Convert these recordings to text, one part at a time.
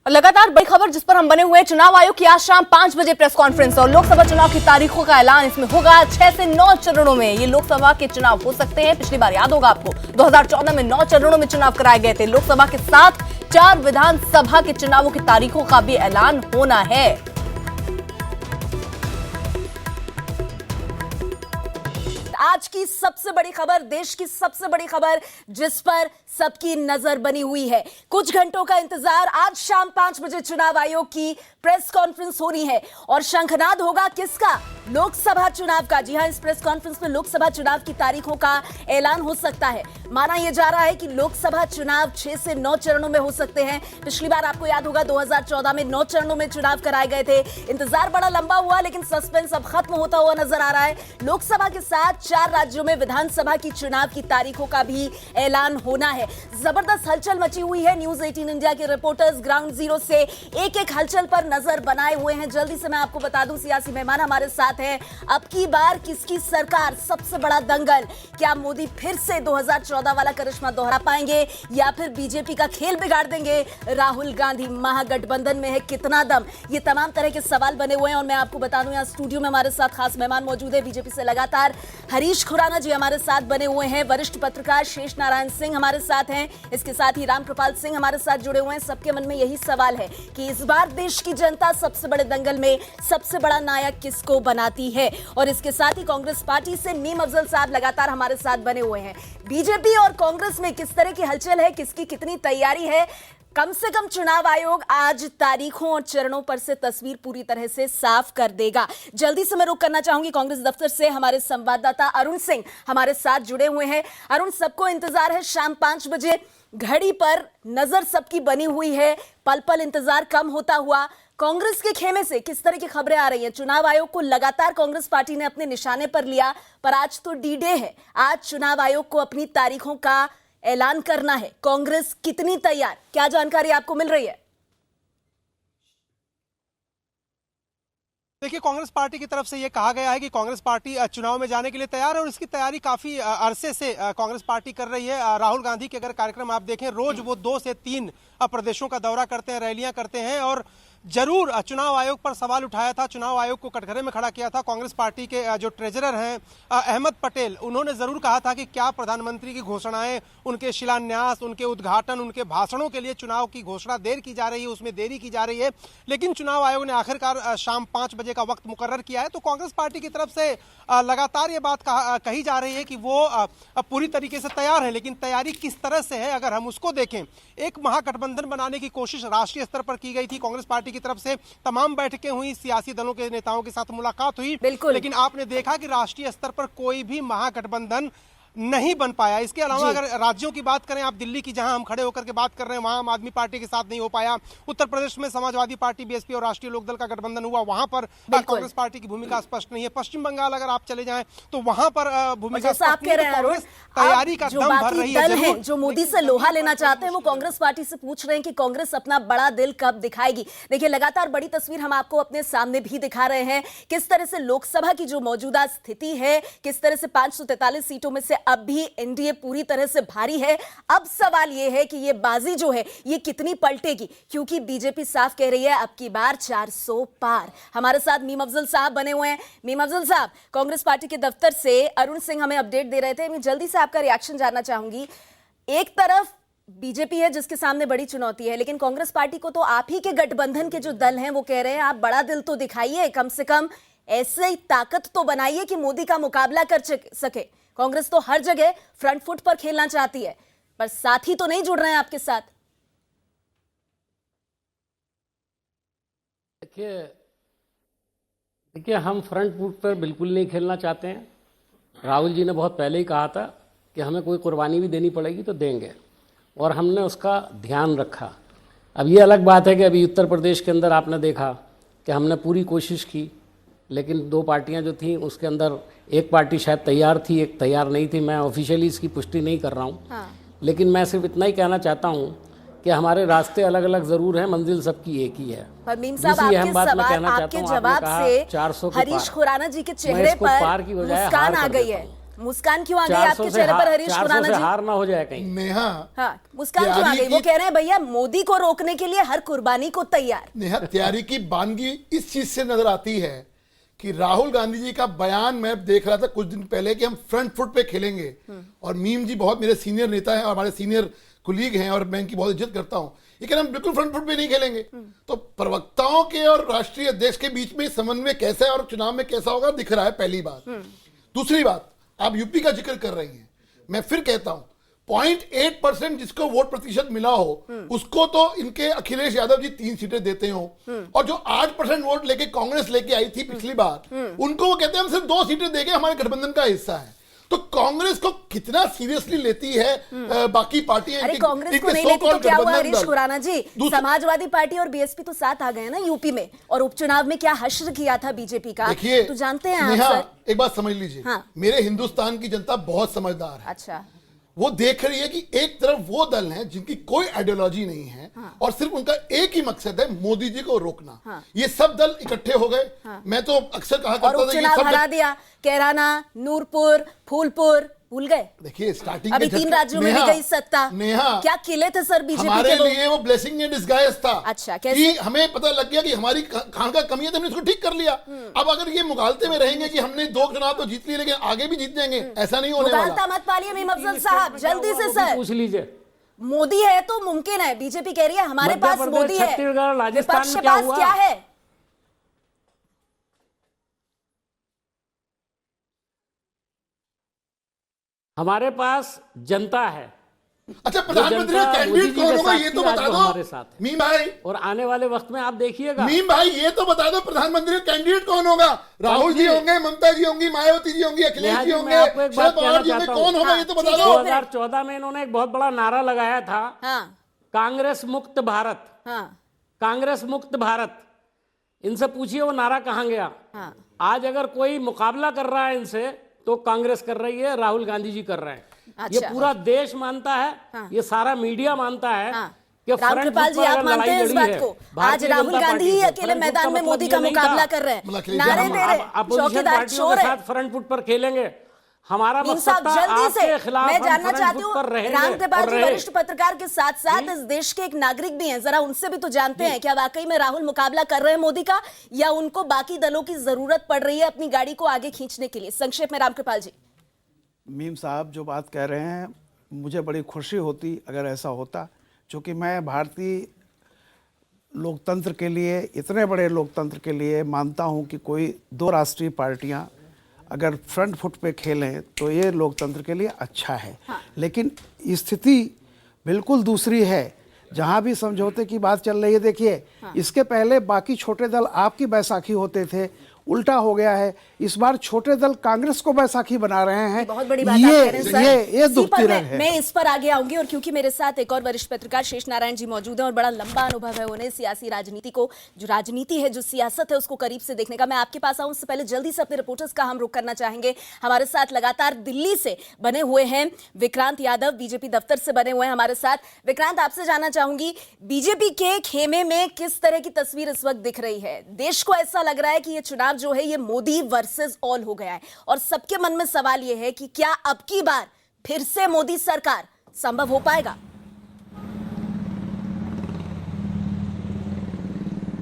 और लगातार बड़ी खबर जिस पर हम बने हुए हैं, चुनाव आयोग की आज शाम 5 बजे प्रेस कॉन्फ्रेंस और लोकसभा चुनाव की तारीखों का ऐलान इसमें होगा। 6 से 9 चरणों में ये लोकसभा के चुनाव हो सकते हैं। पिछली बार याद होगा आपको 2014 में 9 चरणों में चुनाव कराए गए थे। लोकसभा के साथ 4 विधानसभा के चुनावों की तारीखों का भी ऐलान होना है। आज की सबसे बड़ी खबर, देश की सबसे बड़ी खबर जिस पर सबकी नजर बनी हुई है। कुछ घंटों का इंतजार, आज शाम 5 बजे चुनाव आयोग की प्रेस कॉन्फ्रेंस होनी है और शंखनाद होगा किसका? लोकसभा चुनाव का। जी हां, इस प्रेस कॉन्फ्रेंस में लोकसभा चुनाव की तारीखों का ऐलान हो सकता है। माना यह जा रहा है कि लोकसभा चुनाव 6 से 9 चरणों में हो सकते हैं। पिछली बार आपको याद होगा 2014 में 9 चरणों में चुनाव कराए गए थे। इंतजार बड़ा लंबा हुआ, लेकिन सस्पेंस अब खत्म होता हुआ नजर आ रहा है। लोकसभा के साथ 4 राज्यों में विधानसभा की चुनाव की तारीखों का भी ऐलान होना है। जबरदस्त हलचल मची हुई है। न्यूज 18 इंडिया के रिपोर्टर्स ग्राउंड जीरो से एक-एक हलचल पर नजर बनाए हुए हैं। जल्दी से मैं आपको बता दूं, सियासी मेहमान हमारे साथ हैं। अब की बार किसकी सरकार? सबसे बड़ा दंगल। क्या मोदी फिर से 2014 वाला करिश्मा दोहरा पाएंगे या फिर बीजेपी का खेल बिगाड़ देंगे? राहुल गांधी महागठबंधन में है कितना दम? ये तमाम तरह के सवाल बने हुए हैं और मैं आपको बता दूं, यहाँ स्टूडियो में हमारे साथ खास मेहमान मौजूद है। बीजेपी से लगातार हरीश खुराना जी हमारे साथ बने हुए हैं। वरिष्ठ पत्रकार शेष नारायण सिंह हमारे साथ हैं। इसके साथ ही रामकृपाल सिंह हमारे साथ जुड़े हुए हैं। सबके मन में यही सवाल है कि इस बार देश की जनता सबसे बड़े दंगल में सबसे बड़ा नायक किसको बनाती है? और इसके साथ ही कांग्रेस पार्टी से मीम अफजल साहब लगातार हमारे साथ बने हुए हैं। बीजेपी और कांग्रेस में किस तरह की हलचल है, किसकी कितनी तैयारी है? कम से कम चुनाव आयोग आज तारीखों और चरणों पर से तस्वीर पूरी तरह से साफ कर देगा। जल्दी से मैं रुक करना चाहूंगी कांग्रेस दफ्तर से हमारे संवाददाता अरुण सिंह हमारे साथ जुड़े हुए हैं। अरुण, सबको इंतजार है शाम 5 बजे, घड़ी पर नजर सबकी बनी हुई है, पल पल इंतजार कम होता हुआ। कांग्रेस के खेमे से किस तरह की खबरें आ रही हैं? चुनाव आयोग को लगातार कांग्रेस पार्टी ने अपने निशाने पर लिया, पर आज तो डी डे है। आज चुनाव आयोग को अपनी तारीखों का ऐलान करना है। कांग्रेस कितनी तैयार, क्या जानकारी आपको मिल रही है? देखिए, कांग्रेस पार्टी की तरफ से ये कहा गया है कि कांग्रेस पार्टी चुनाव में जाने के लिए तैयार है और इसकी तैयारी काफी अरसे से कांग्रेस पार्टी कर रही है। राहुल गांधी के अगर कार्यक्रम आप देखें, रोज वो 2 से 3 प्रदेशों का दौरा करते हैं, रैलियां करते हैं और जरूर चुनाव आयोग पर सवाल उठाया था, चुनाव आयोग को कटघरे में खड़ा किया था। कांग्रेस पार्टी के जो ट्रेजरर हैं अहमद पटेल, उन्होंने जरूर कहा था कि क्या प्रधानमंत्री की घोषणाएं, उनके शिलान्यास, उनके उद्घाटन, उनके भाषणों के लिए चुनाव की घोषणा देर की जा रही है, उसमें देरी की जा रही है। लेकिन चुनाव आयोग ने आखिरकार शाम 5 बजे का वक्त मुकर्रर किया है। तो कांग्रेस पार्टी की तरफ से लगातार ये बात कही जा रही है कि वो पूरी तरीके से तैयार है, लेकिन तैयारी किस तरह से है अगर हम उसको देखें, एक महागठबंधन बनाने की कोशिश राष्ट्रीय स्तर पर की गई थी। कांग्रेस पार्टी की तरफ से तमाम बैठकें हुई, सियासी दलों के नेताओं के साथ मुलाकात हुई, लेकिन आपने देखा कि राष्ट्रीय स्तर पर कोई भी महागठबंधन नहीं बन पाया। इसके अलावा अगर राज्यों की बात करें, आप दिल्ली की जहां हम खड़े होकर के बात कर रहे हैं, वहां आम आदमी पार्टी के साथ नहीं हो पाया। उत्तर प्रदेश में समाजवादी पार्टी, बीएसपी और राष्ट्रीय लोकदल का गठबंधन हुआ, वहां पर कांग्रेस पार्टी की भूमिका स्पष्ट नहीं है। पश्चिम बंगाल अगर आप चले जाएं तो वहां पर भूमिका तैयारी का दम भर रही है। जो मोदी से लोहा लेना चाहते हैं वो कांग्रेस पार्टी से पूछ रहे हैं कि कांग्रेस अपना बड़ा दिल कब दिखाएगी। देखिए, लगातार बड़ी तस्वीर हम आपको अपने सामने भी दिखा रहे हैं, किस तरह से लोकसभा की जो मौजूदा स्थिति है, किस तरह से 543 सीटों में से अब भी एनडीए पूरी तरह से भारी है। अब सवाल यह है कि यह बाजी जो है ये कितनी पलटेगी, क्योंकि बीजेपी साफ कह रही है अब की बार 400 पार। हमारे साथ मीम अफजल साहब बने हुए हैं। मीम अफजल साहब, कांग्रेस पार्टी के दफ्तर से अरुण सिंह हमें अपडेट दे रहे थे। मैं जल्दी से आपका रिएक्शन जानना चाहूंगी। एक तरफ बीजेपी है जिसके सामने बड़ी चुनौती है, लेकिन कांग्रेस पार्टी को तो आप ही के गठबंधन के जो दल हैं वो कह रहे हैं आप बड़ा दिल तो दिखाइए, कम से कम ऐसे ताकत तो बनाइए कि मोदी का मुकाबला कर सके। कांग्रेस तो हर जगह फ्रंट फुट पर खेलना चाहती है, पर साथी तो नहीं जुड़ रहे हैं आपके साथ। देखिए, हम फ्रंट फुट पर बिल्कुल नहीं खेलना चाहते हैं। राहुल जी ने बहुत पहले ही कहा था कि हमें कोई कुर्बानी भी देनी पड़ेगी तो देंगे, और हमने उसका ध्यान रखा। अब ये अलग बात है कि अभी उत्तर प्रदेश के अंदर आपने देखा कि हमने पूरी कोशिश की, लेकिन 2 पार्टियां जो थीं उसके अंदर एक पार्टी शायद तैयार थी, एक तैयार नहीं थी। मैं ऑफिशियली इसकी पुष्टि नहीं कर रहा हूं, लेकिन मैं सिर्फ इतना ही कहना चाहता हूं कि हमारे रास्ते अलग अलग जरूर हैं, मंजिल सबकी एक ही है। पर मीम साहब, आपके जवाब से हरीश खुराना जी के चेहरे पर मुस्कान आ गई है। मुस्कान क्यों आ गई आपके चेहरे पर हरीश 400 खुराना से जी? हार ना हो जाए कहीं। नेहा, हाँ, मुस्कान क्यों आ गई? वो कह रहे हैं भैया मोदी को रोकने के लिए हर कुर्बानी को तैयार। नेहा, तैयारी की बानगी इस चीज से नजर आती है कि राहुल गांधी जी का बयान मैं देख रहा था कुछ दिन पहले कि हम फ्रंट फुट पे खेलेंगे, और मीम जी बहुत मेरे सीनियर नेता हैं और हमारे सीनियर कुलीग हैं और मैं इनकी बहुत इज्जत करता हूं, लेकिन हम बिल्कुल फ्रंट फुट पे नहीं खेलेंगे। तो प्रवक्ताओं के और राष्ट्रीय अध्यक्ष के बीच में समन्वय कैसा है और चुनाव में कैसा होगा दिख रहा है, पहली बात। दूसरी बात, आप यूपी का जिक्र कर रही हैं, मैं फिर कहता हूं 0.8% जिसको वोट प्रतिशत मिला हो उसको तो इनके अखिलेश यादव जी 3 सीटें देते हो, और जो 8% वोट लेके कांग्रेस लेके आई थी पिछली बार उनको वो कहते हैं हम सिर्फ 2 सीटें देके हमारे गठबंधन का हिस्सा है। तो कांग्रेस को कितना सीरियसली लेती है बाकी पार्टियां? अरे कांग्रेस को नहीं लेती तो क्या हुआ हरीश खुराना जी? समाजवादी पार्टी और बीएसपी तो साथ आ गए ना यूपी में, और उपचुनाव में क्या हश्र किया था बीजेपी का, देखिए तो जानते हैं आप सर। एक बात समझ लीजिए, हाँ। मेरे हिंदुस्तान की जनता बहुत समझदार है। अच्छा, वो देख रही है कि एक तरफ वो दल हैं जिनकी कोई आइडियोलॉजी नहीं है, हाँ। और सिर्फ उनका एक ही मकसद है मोदी जी को रोकना। हाँ। ये सब दल इकट्ठे हो गए। हाँ। मैं तो अक्सर कहा और करता था उपचुनाव हरा दिया, कैराना, नूरपुर, फूलपुर, भूल गए। देखिए स्टार्टिंग अभी 3 राज्यों में भी गई सत्ता। नेहा, क्या किले थे सर बीजेपी हमारे के? लिए वो ब्लेसिंग इन डिस्गाइज था। अच्छा, कैसे? कि हमें पता लग गया कि हमारी कहां का कमी है तो हमने इसको ठीक कर लिया। अब अगर ये मुगालते में रहेंगे कि हमने 2 चुनाव तो जीत लिए लेकिन आगे भी जीत जाएंगे, ऐसा नहीं होने वाला। मुगालता मत पालिए मीम अफजल साहब, जल्दी से सर। पूछ लीजिए, मोदी है तो मुमकिन है। बीजेपी कह रही है हमारे मध्य पास प्रदेश, मोदी है, छत्तीसगढ़, राजस्थान विपक्ष में के क्या पास हुआ? क्या है? हमारे पास जनता है। अच्छा, प्रधानमंत्री का जनता कैंडिडेट मोदी जी कौन के होगा साथ ये थी, तो आज बता वो दो हमारे साथ है। मीम भाई। और आने वाले वक्त में आप देखिएगा, मीम भाई ये तो बता दो प्रधानमंत्री का कैंडिडेट कौन होगा? राहुल जी होंगे, ममता जी होंगी, मायावती जी होंगी, अखिलेश जी होंगे, मैं आपको एक बात शरद पवार जी कहना होंगे, चाहता कौन हूं। होगा ये तो बता ठीक है, दो। 2014 में इन्होंने एक बहुत बड़ा नारा लगाया था, हाँ, कांग्रेस मुक्त भारत। हाँ, कांग्रेस मुक्त भारत, इनसे पूछिए वो नारा कहां गया। हाँ। आज अगर कोई मुकाबला कर रहा है इनसे तो कांग्रेस कर रही है, राहुल गांधी जी कर रहे हैं। अच्छा। ये पूरा देश मानता है, हाँ। ये सारा मीडिया मानता है हाँ। कि रामकृपाल जी, आप मानते हैं इस बात को? आज राहुल गांधी ही अकेले मैदान में मोदी का मुकाबला कर रहे हैं, नारे दे रहे हैं, चौकीदार चोर है। फ्रंट फुट पर खेलेंगे। हमारा मीम मकसद साहब था जल्दी से, आपके खिलाफ मैं हम जानना फ्रंट चाहती फुट हूँ, पर रहेंगे रामकृपाल और जी रहे। वरिष्ठ पत्रकार के साथ साथ इस देश के एक नागरिक भी हैं, जरा उनसे भी तो जानते हैं क्या वाकई में राहुल मुकाबला कर रहे हैं मोदी का, या उनको बाकी दलों की जरूरत पड़ रही है अपनी गाड़ी को आगे खींचने के लिए? संक्षेप में रामकृपाल जी। मीम साहब जो बात कह रहे हैं, मुझे बड़ी खुशी होती अगर ऐसा होता, क्योंकि मैं भारतीय लोकतंत्र के लिए, इतने बड़े लोकतंत्र के लिए मानता हूं कि कोई 2 राष्ट्रीय पार्टियां अगर फ्रंट फुट पे खेलें तो ये लोकतंत्र के लिए अच्छा है। हाँ। लेकिन स्थिति बिल्कुल दूसरी है। जहां भी समझौते की बात चल रही है, देखिए इसके पहले बाकी छोटे दल आपकी बैसाखी होते थे, उल्टा हो गया है। इस बार छोटे दल कांग्रेस को बैसाखी बना रहे हैं। बहुत बड़ी बात आप कह रहे हैं सर। ये इसी दुखती पर रंग है। मैं इस पर आगे आऊंगी, और क्योंकि मेरे साथ एक और वरिष्ठ पत्रकार शेष नारायण जी मौजूद हैं और बड़ा लंबा अनुभव है उन्हें सियासी राजनीति को, जो राजनीति है, जो सियासत है, उसको करीब से देखने का। मैं आपके पास आऊं उससे पहले जल्दी से अपने रिपोर्टर्स का हम रुख करना चाहेंगे। हमारे साथ लगातार दिल्ली से बने हुए हैं विक्रांत यादव, बीजेपी दफ्तर से बने हुए हैं हमारे साथ। विक्रांत, आपसे जानना चाहूंगी, बीजेपी के खेमे में किस तरह की तस्वीर इस वक्त दिख रही है? देश को ऐसा लग रहा है कि ये चुनाव जो है ये मोदी वर्सेस ऑल हो गया है, और सबके मन में सवाल यह है कि क्या अब की बार फिर से मोदी सरकार संभव हो पाएगा?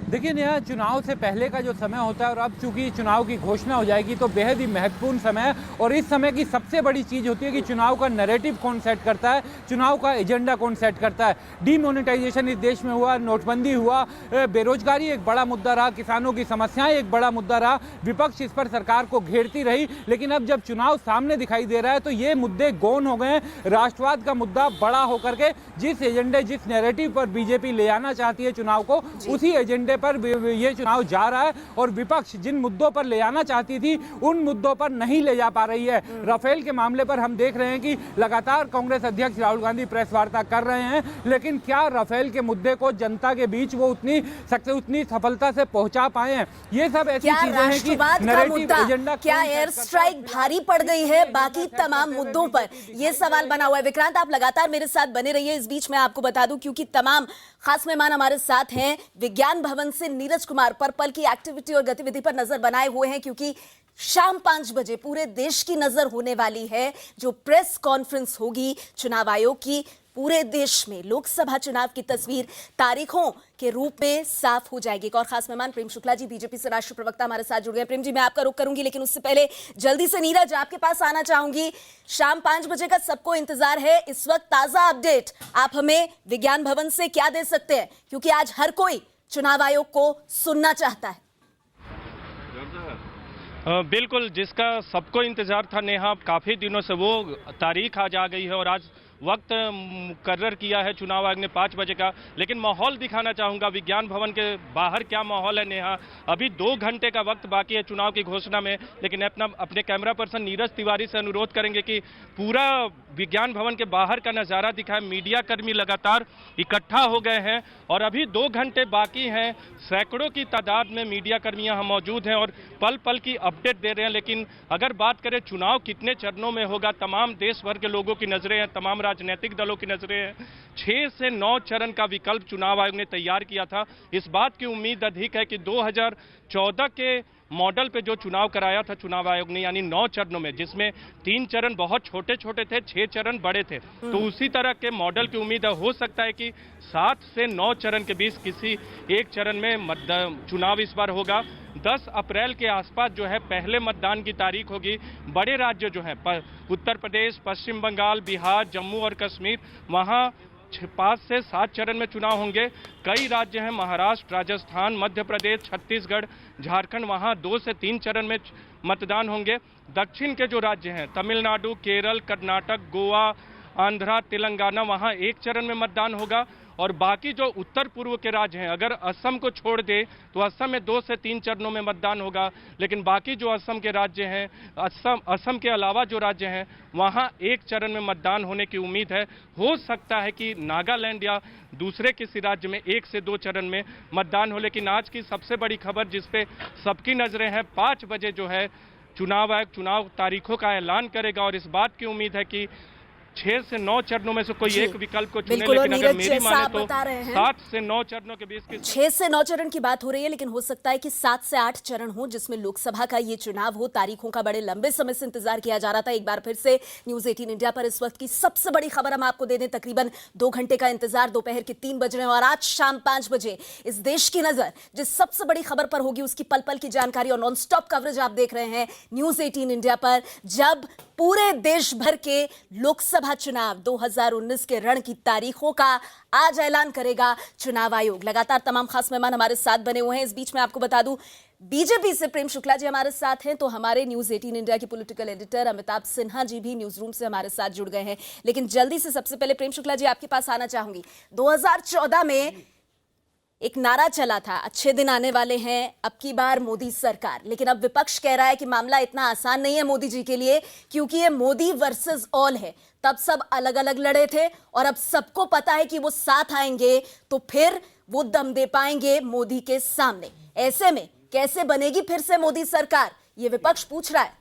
देखिए नेहा, चुनाव से पहले का जो समय होता है और अब चूंकि चुनाव की घोषणा हो जाएगी तो बेहद ही महत्वपूर्ण समय है, और इस समय की सबसे बड़ी चीज़ होती है कि चुनाव का नैरेटिव कौन सेट करता है, चुनाव का एजेंडा कौन सेट करता है। डीमोनेटाइजेशन इस देश में हुआ, नोटबंदी हुआ, बेरोजगारी एक बड़ा मुद्दा रहा, किसानों की समस्याएं एक बड़ा मुद्दा रहा, विपक्ष इस पर सरकार को घेरती रही। लेकिन अब जब चुनाव सामने दिखाई दे रहा है तो ये मुद्दे गौन हो गए हैं। राष्ट्रवाद का मुद्दा बड़ा होकर के जिस एजेंडे, जिस नैरेटिव पर बीजेपी ले आना चाहती है चुनाव को, उसी एजेंडे पर ये चुनाव जा रहा है, और विपक्ष जिन मुद्दों पर ले आना चाहती थी उन मुद्दों पर नहीं ले जा पा रही है। राफेल के मामले पर हम देख रहे हैं कि लगातार कांग्रेस अध्यक्ष राहुल गांधी प्रेस वार्ता कर रहे हैं, लेकिन क्या राफेल के मुद्दे को जनता के बीच वो उतनी सफलता से पहुंचा पाए हैं? ये सब ऐसी चीजें हैं कि नैरेटिव एजेंडा, क्या एयर स्ट्राइक भारी पड़ गई है बाकी तमाम मुद्दों पर? यह सवाल बना हुआ है। विक्रांत, आप लगातार मेरे साथ बने रहिए। इस बीच मैं आपको बता दूं, क्योंकि तमाम खास मेहमान हमारे साथ हैं, विज्ञान भवन से नीरज कुमार पर्पल की एक्टिविटी और गतिविधि पर नजर बनाए हुए हैं, क्योंकि शाम 5 बजे पूरे देश की नजर होने वाली है जो प्रेस कॉन्फ्रेंस होगी चुनाव आयोग की। पूरे देश में लोकसभा चुनाव की तस्वीर तारीखों के रूप में साफ हो जाएगी। एक और खास मेहमान प्रेम शुक्ला जी, बीजेपी से राष्ट्रीय प्रवक्ता, हमारे साथ जुड़ गए। प्रेम जी, मैं आपका रुख करूंगी, लेकिन उससे पहले जल्दी से नीरज आपके पास आना चाहूंगी। शाम 5 बजे का सबको इंतजार है, इस वक्त ताजा अपडेट आप हमें विज्ञान भवन से क्या दे सकते हैं, क्योंकि आज हर कोई चुनाव आयोग को सुनना चाहता है। बिल्कुल, जिसका सबको इंतजार था नेहा, काफ़ी दिनों से वो तारीख आज आ गई है और आज वक्त मुकर्रर किया है चुनाव आयोग ने 5 बजे का। लेकिन माहौल दिखाना चाहूँगा विज्ञान भवन के बाहर क्या माहौल है नेहा। अभी 2 घंटे का वक्त बाकी है चुनाव की घोषणा में, लेकिन अपने कैमरा पर्सन नीरज तिवारी से अनुरोध करेंगे कि पूरा विज्ञान भवन के बाहर का नज़ारा दिखाएं। मीडिया कर्मी लगातार इकट्ठा हो गए हैं और अभी 2 घंटे बाकी हैं। सैकड़ों की तादाद में मीडिया कर्मी यहाँ मौजूद हैं और पल पल की अपडेट दे रहे हैं। लेकिन अगर बात करें चुनाव कितने चरणों में होगा, तमाम देश भर के लोगों की नजरें हैं, तमाम राजनीतिक दलों की नजरें हैं। 6 से 9 चरण का विकल्प चुनाव आयोग ने तैयार किया था। इस बात की उम्मीद अधिक है कि 2014 के मॉडल पे जो चुनाव कराया था चुनाव आयोग ने, यानी 9 चरणों में, जिसमें 3 चरण बहुत छोटे छोटे थे, 6 चरण बड़े थे, तो उसी तरह के मॉडल की उम्मीद है। हो सकता है कि 7 से 9 चरण के बीच किसी एक चरण में चुनाव इस बार होगा। 10 अप्रैल के आसपास जो है पहले मतदान की तारीख होगी। बड़े राज्य जो हैं उत्तर प्रदेश, पश्चिम बंगाल, बिहार, जम्मू और कश्मीर, वहाँ 5 से 7 चरण में चुनाव होंगे। कई राज्य हैं महाराष्ट्र, राजस्थान, मध्य प्रदेश, छत्तीसगढ़, झारखंड, वहाँ 2 से 3 चरण में मतदान होंगे। दक्षिण के जो राज्य हैं तमिलनाडु, केरल, कर्नाटक, गोवा, आंध्रा, तेलंगाना, वहाँ 1 चरण में मतदान होगा। और बाकी जो उत्तर पूर्व के राज्य हैं, अगर असम को छोड़ दे तो असम में 2 से 3 चरणों में मतदान होगा। लेकिन बाकी जो असम के राज्य हैं, असम के अलावा जो राज्य हैं, वहाँ 1 चरण में मतदान होने की उम्मीद है। हो सकता है कि नागालैंड या दूसरे किसी राज्य में 1 से 2 चरण में मतदान हो। लेकिन आज की सबसे बड़ी खबर जिस पे सबकी नजरें हैं, 5 बजे जो है चुनाव आयोग चुनाव तारीखों का ऐलान करेगा और इस बात की उम्मीद है कि 6 से 9 चरणों में से कोई एक विकल्प को चुने। लेकिन अगर मेरी माने तो 7 से 9 चरणों के बीच 6 से 9 चरण की बात हो रही है, लेकिन हो सकता है कि 7 से 8 चरण हो जिसमें लोकसभा का ये चुनाव हो। तारीखों का बड़े लंबे समय से इंतजार किया जा रहा था। एक बार फिर से न्यूज 18 इंडिया पर इस वक्त की सबसे बड़ी खबर हम आपको दे दें। तकरीबन 2 घंटे का इंतजार, दोपहर के 3 बज रहे हैं और आज शाम 5 बजे इस देश की नजर जिस सबसे बड़ी खबर पर होगी उसकी पल पल की जानकारी और नॉन स्टॉप कवरेज आप देख रहे हैं न्यूज 18 इंडिया पर, जब पूरे देश भर के लोकसभा चुनाव 2019 के रण की तारीखों का आज ऐलान करेगा चुनाव आयोग। लगातार तमाम खास मेहमान हमारे साथ बने हुए हैं। इस बीच में आपको बता दूं, बीजेपी से प्रेम शुक्ला जी हमारे साथ हैं, तो हमारे न्यूज 18 इंडिया के पॉलिटिकल एडिटर अमिताभ सिन्हा जी भी न्यूज रूम से हमारे साथ जुड़ गए हैं। लेकिन जल्दी से सबसे पहले प्रेम शुक्ला जी आपके पास आना चाहूंगी। 2014 में एक नारा चला था, अच्छे दिन आने वाले हैं, अब की बार मोदी सरकार। लेकिन अब विपक्ष कह रहा है कि मामला इतना आसान नहीं है मोदी जी के लिए, क्योंकि ये मोदी वर्सेस ऑल है। तब सब अलग अलग लड़े थे और अब सबको पता है कि वो साथ आएंगे तो फिर वो दम दे पाएंगे मोदी के सामने। ऐसे में कैसे बनेगी फिर से मोदी सरकार, ये विपक्ष पूछ रहा है।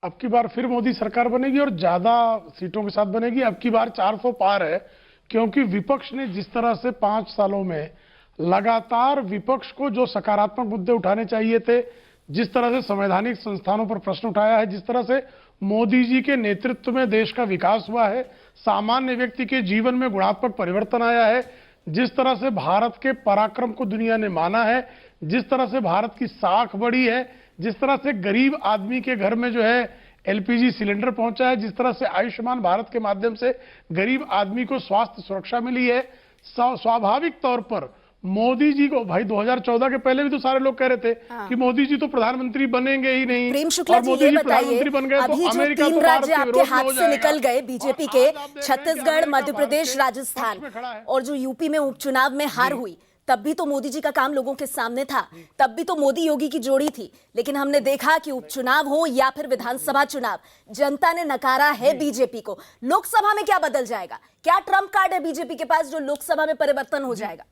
अब की बार फिर मोदी सरकार बनेगी और ज्यादा सीटों के साथ बनेगी। अब की बार 400 पार है, क्योंकि विपक्ष ने जिस तरह से 5 सालों में लगातार विपक्ष को जो सकारात्मक मुद्दे उठाने चाहिए थे, जिस तरह से संवैधानिक संस्थानों पर प्रश्न उठाया है, जिस तरह से मोदी जी के नेतृत्व में देश का विकास हुआ है, सामान्य व्यक्ति के जीवन में गुणात्मक परिवर्तन आया है, जिस तरह से भारत के पराक्रम को दुनिया ने माना है, जिस तरह से भारत की साख बढ़ी है, जिस तरह से गरीब आदमी के घर में जो है एलपीजी सिलेंडर पहुंचा है, जिस तरह से आयुष्मान भारत के माध्यम से गरीब आदमी को स्वास्थ्य सुरक्षा मिली है, स्वाभाविक तौर पर मोदी जी को, भाई 2014 के पहले भी तो सारे लोग कह रहे थे कि मोदी जी तो प्रधानमंत्री बनेंगे ही नहीं। प्रेम शुक्ला जी ये बताइए, अभी जो 3 राज्य आपके हाथ से निकल गए बीजेपी के, छत्तीसगढ़, मध्य प्रदेश, राजस्थान, और जो यूपी में उपचुनाव में हार हुई, तब भी तो मोदी जी का काम लोगों के सामने था, तब भी तो मोदी योगी की जोड़ी थी। लेकिन हमने देखा कि उपचुनाव हो या फिर विधानसभा चुनाव, जनता ने नकारा है बीजेपी को। लोकसभा में क्या बदल जाएगा, क्या ट्रम्प कार्ड है बीजेपी के पास जो लोकसभा में परिवर्तन हो जाएगा?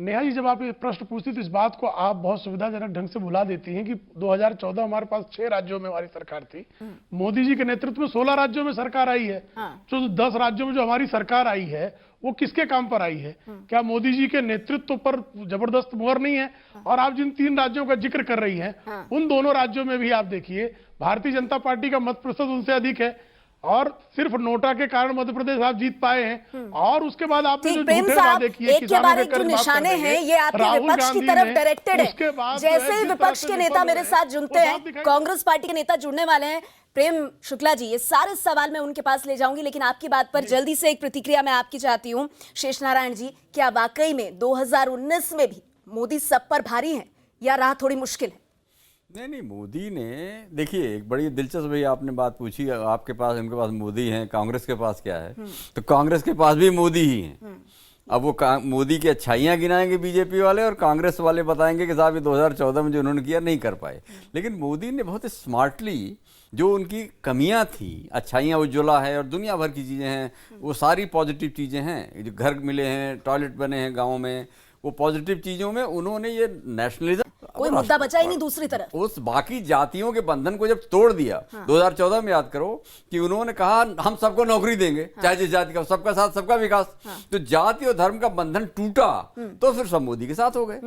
नेहा जी, जब आप ये प्रश्न पूछती तो इस बात को आप बहुत सुविधाजनक ढंग से भुला देती हैं कि 2014 हमारे पास 6 राज्यों में हमारी सरकार थी। मोदी जी के नेतृत्व में 16 राज्यों में सरकार आई है। जो 10 राज्यों में जो हमारी सरकार आई है वो किसके काम पर आई है? क्या मोदी जी के नेतृत्व पर जबरदस्त मुहर नहीं है? और आप जिन 3 राज्यों का जिक्र कर रही हैं, उन दोनों राज्यों में भी आप देखिए भारतीय जनता पार्टी का मत प्रतिशत उनसे अधिक है और सिर्फ नोटा के कारण मध्य प्रदेश आप जीत पाए हैं। और उसके बाद आपने जो प्रेम झूठे साहब, वादे किए, एक के बाद एक जो निशाने हैं ये आपके विपक्ष की तरफ डायरेक्टेड है। जैसे ही विपक्ष के नेता मेरे साथ जुड़ते हैं, कांग्रेस पार्टी के नेता जुड़ने वाले हैं। प्रेम शुक्ला जी, ये सारे सवाल मैं उनके पास ले जाऊंगी, लेकिन आपकी बात पर जल्दी से एक प्रतिक्रिया मैं आपकी चाहती हूँ। शेष नारायण जी, क्या वाकई में 2019 में भी मोदी सब पर भारी है या राह थोड़ी मुश्किल है? नहीं, मोदी ने, देखिए एक बड़ी दिलचस्प भाई आपने बात पूछी, आपके पास उनके पास मोदी हैं, कांग्रेस के पास क्या है? तो कांग्रेस के पास भी मोदी ही हैं। अब वो मोदी की अच्छाइयाँ गिनाएंगे बीजेपी वाले और कांग्रेस वाले बताएंगे कि साहब ये 2014 में जो उन्होंने किया नहीं कर पाए। लेकिन मोदी ने बहुत स्मार्टली जो उनकी कमियां थी, अच्छाइयाँ उज्ज्वला है और दुनिया भर की चीज़ें हैं, वो सारी पॉजिटिव चीज़ें हैं, जो घर मिले हैं, टॉयलेट बने हैं गाँव में, वो पॉजिटिव चीज़ों में उन्होंने ये नेशनलिज्म, कोई मुद्दा बचा ही नहीं दूसरी तरफ। उस बाकी जातियों के बंधन को जब तोड़ दिया 2014 में, याद करो कि उन्होंने कहा हम सबको नौकरी देंगे, चाहे जिस जाति का, सबका साथ सबका विकास। तो जाति और धर्म का बंधन टूटा तो फिर सब मोदी के साथ हो गए।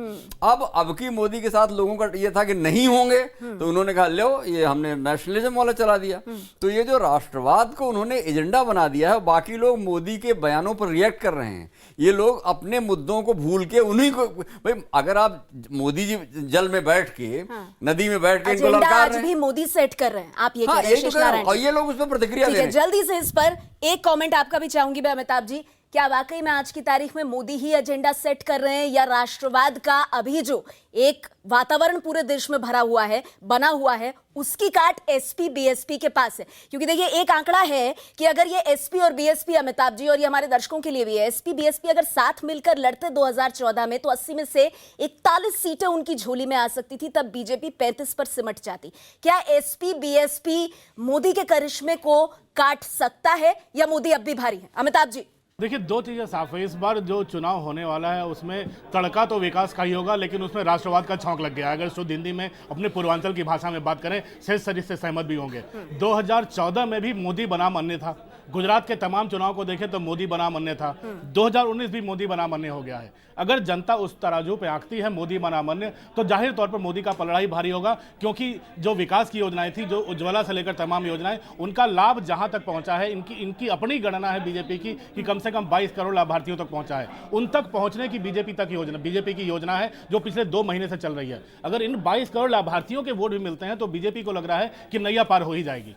अब की मोदी के साथ लोगों का ये था कि नहीं होंगे, तो उन्होंने कहा लो ये हमने नेशनलिज्म वाला चला दिया। तो ये जो राष्ट्रवाद को उन्होंने एजेंडा बना दिया है, बाकी लोग मोदी के बयानों पर रिएक्ट कर रहे हैं। ये लोग अपने मुद्दों को भूल के उन्हीं को, भाई अगर आप मोदी जी जल में बैठ के, नदी में बैठ के इनको ललकार रहे हैं, आज भी मोदी सेट कर रहे हैं, आप ये कह रहे हैं शेष नारायण। और ये लोग उस पर प्रतिक्रिया दे रहे हैं। जल्दी से इस पर एक कमेंट आपका भी चाहूंगी मैं, अमिताभ जी। क्या वाकई में आज की तारीख में मोदी ही एजेंडा सेट कर रहे हैं, या राष्ट्रवाद का अभी जो एक वातावरण पूरे देश में भरा हुआ है, बना हुआ है, उसकी काट एसपी बीएसपी के पास है? क्योंकि देखिए एक आंकड़ा है कि अगर ये एसपी और बीएसपी, अमिताभ जी, और ये हमारे दर्शकों के लिए भी है, एसपी बीएसपी अगर साथ मिलकर लड़ते 2014 में, तो 80 में से 41 सीटें उनकी झोली में आ सकती थी, तब बीजेपी 35 पर सिमट जाती। क्या एसपी बीएसपी मोदी के करिश्मे को काट सकता है या मोदी अब भी भारी है? अमिताभ जी, देखिए, 2 चीज़ें साफ है। इस बार जो चुनाव होने वाला है उसमें तड़का तो विकास का ही होगा, लेकिन उसमें राष्ट्रवाद का छौंक लग गया। अगर शुद्ध हिंदी में अपने पूर्वांचल की भाषा में बात करें, शेष सर इससे सहमत भी होंगे। 2014 में भी मोदी बनाम अन्य था, गुजरात के तमाम चुनाव को देखें तो मोदी बनाम अन्य था, 2019 भी मोदी बनाम अन्य हो गया है। अगर जनता उस तराजू पे आंकती है मोदी बनाम अन्य, तो जाहिर तौर पर मोदी का पलड़ा ही भारी होगा, क्योंकि जो विकास की योजनाएं थी, जो उज्ज्वला से लेकर तमाम योजनाएं, उनका लाभ जहां तक पहुंचा है, इनकी अपनी गणना है बीजेपी की कि कम से कम 22 करोड़ लाभार्थियों तक पहुंचा है। उन तक पहुंचने की बीजेपी की योजना है, जो पिछले 2 महीने से चल रही है। अगर इन 22 करोड़ लाभार्थियों के वोट भी मिलते हैं तो बीजेपी को लग रहा है कि नैया पार हो ही जाएगी।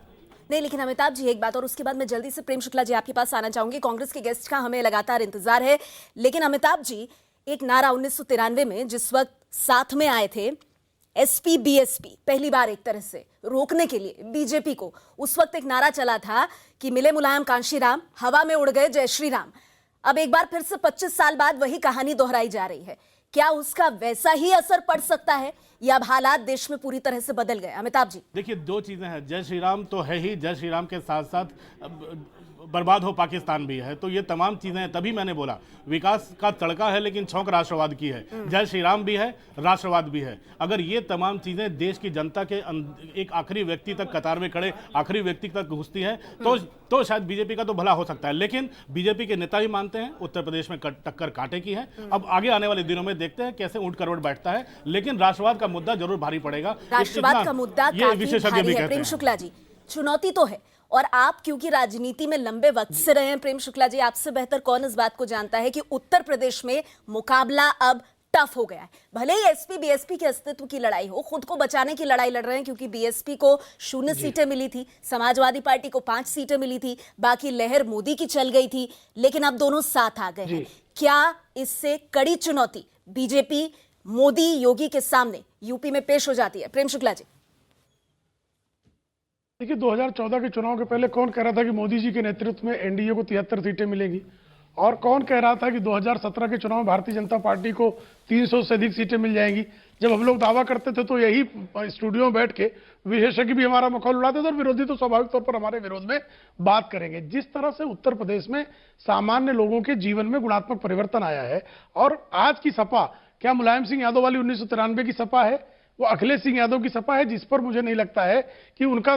नहीं, लेकिन अमिताभ जी एक बात, और उसके बाद मैं जल्दी से प्रेम शुक्ला जी आपके पास आना चाहूंगी। कांग्रेस के गेस्ट का हमें लगातार इंतजार है, लेकिन अमिताभ जी, एक नारा 1993 में जिस वक्त साथ में आए थे एसपी बीएसपी, पहली बार एक तरह से रोकने के लिए बीजेपी को, उस वक्त एक नारा चला था कि मिले मुलायम कांशीराम, हवा में उड़ गए जय श्री राम। अब एक बार फिर से 25 साल बाद वही कहानी दोहराई जा रही है। क्या उसका वैसा ही असर पड़ सकता है या अब हालात देश में पूरी तरह से बदल गए? अमिताभ जी, देखिए 2 चीजें हैं, जय श्री राम तो है ही, जय श्री राम के साथ साथ बर्बाद हो पाकिस्तान भी है। तो ये तमाम चीजें हैं, तभी मैंने बोला विकास का तड़का है लेकिन छौंक राष्ट्रवाद की है। जय श्री राम भी है, राष्ट्रवाद भी है। अगर ये तमाम चीजें देश की जनता के एक आखिरी व्यक्ति तक, कतार में खड़े आखिरी व्यक्ति तक घुसती हैं, तो शायद बीजेपी का तो भला हो सकता है। लेकिन बीजेपी के नेता भी मानते हैं उत्तर प्रदेश में टक्कर कांटे की है। अब आगे आने वाले दिनों में देखते हैं कैसे ऊंट करोड़ बैठता है, लेकिन राष्ट्रवाद का मुद्दा जरूर भारी पड़ेगा। राष्ट्रवाद का मुद्दा काफी भारी है। प्रेम शुक्ला जी, चुनौती तो है, और आप क्योंकि राजनीति में लंबे वक्त से रहे हैं प्रेम शुक्ला जी, आपसे बेहतर कौन इस बात को जानता है कि उत्तर प्रदेश में मुकाबला अब टफ हो गया है। भले ही एसपी बीएसपी के अस्तित्व की लड़ाई हो, खुद को बचाने की लड़ाई लड़ रहे हैं, क्योंकि बीएसपी को 0 सीटें मिली थी, समाजवादी पार्टी को 5 सीटें मिली थी, बाकी लहर मोदी की चल गई थी, लेकिन अब दोनों साथ आ गए हैं। क्या इससे कड़ी चुनौती बीजेपी मोदी योगी के सामने यूपी में पेश हो जाती है? प्रेम शुक्ला जी, देखिए 2014 के चुनाव के पहले कौन कह रहा था कि मोदी जी के नेतृत्व में एनडीए को 73 सीटें मिलेंगी, और कौन कह रहा था कि 2017 के चुनाव में भारतीय जनता पार्टी को 300 से अधिक सीटें मिल जाएंगी। जब हम लोग दावा करते थे तो यही स्टूडियो में बैठ के विशेषज्ञ भी हमारा मखौल उड़ाते थे और विरोधी तो स्वाभाविक तौर पर हमारे विरोध में बात करेंगे। जिस तरह से उत्तर प्रदेश में सामान्य लोगों के जीवन में गुणात्मक परिवर्तन आया है, और आज की सपा क्या मुलायम सिंह यादव वाली 1993 की सपा है? वो अखिलेश सिंह यादव की सपा है, जिस पर मुझे नहीं लगता है कि उनका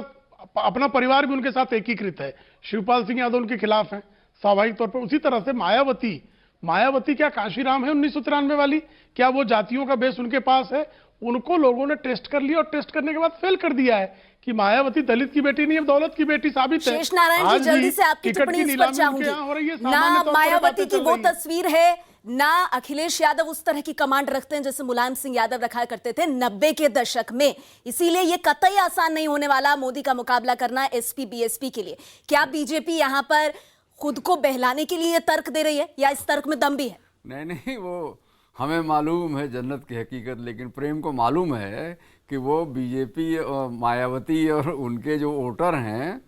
अपना परिवार भी उनके साथ एकीकृत है। शिवपाल सिंह यादव उनके खिलाफ है स्वाभाविक तौर पर। उसी तरह से मायावती क्या कांशीराम है 1993 वाली? क्या वो जातियों का बेस उनके पास है? उनको लोगों ने टेस्ट कर लिया और टेस्ट करने के बाद फेल कर दिया है कि मायावती दलित की बेटी नहीं, अब दौलत की बेटी साबित है। शेष नारायण जी, जल्दी से आपकी टिप्पणी इस पर चाहूंगी। ना मायावती की वो तस्वीर है, ना अखिलेश यादव उस तरह की कमांड रखते हैं जैसे मुलायम सिंह यादव रखा करते थे 90 के दशक में। इसीलिए ये कतई आसान नहीं होने वाला मोदी का मुकाबला करना एसपी बीएसपी के लिए। क्या बीजेपी यहां पर खुद को बहलाने के लिए तर्क दे रही है या इस तर्क में दम भी है? नहीं, वो हमें मालूम है जन्नत की हकीकत, लेकिन प्रेम को मालूम है कि वो बीजेपी और मायावती और उनके जो वोटर हैं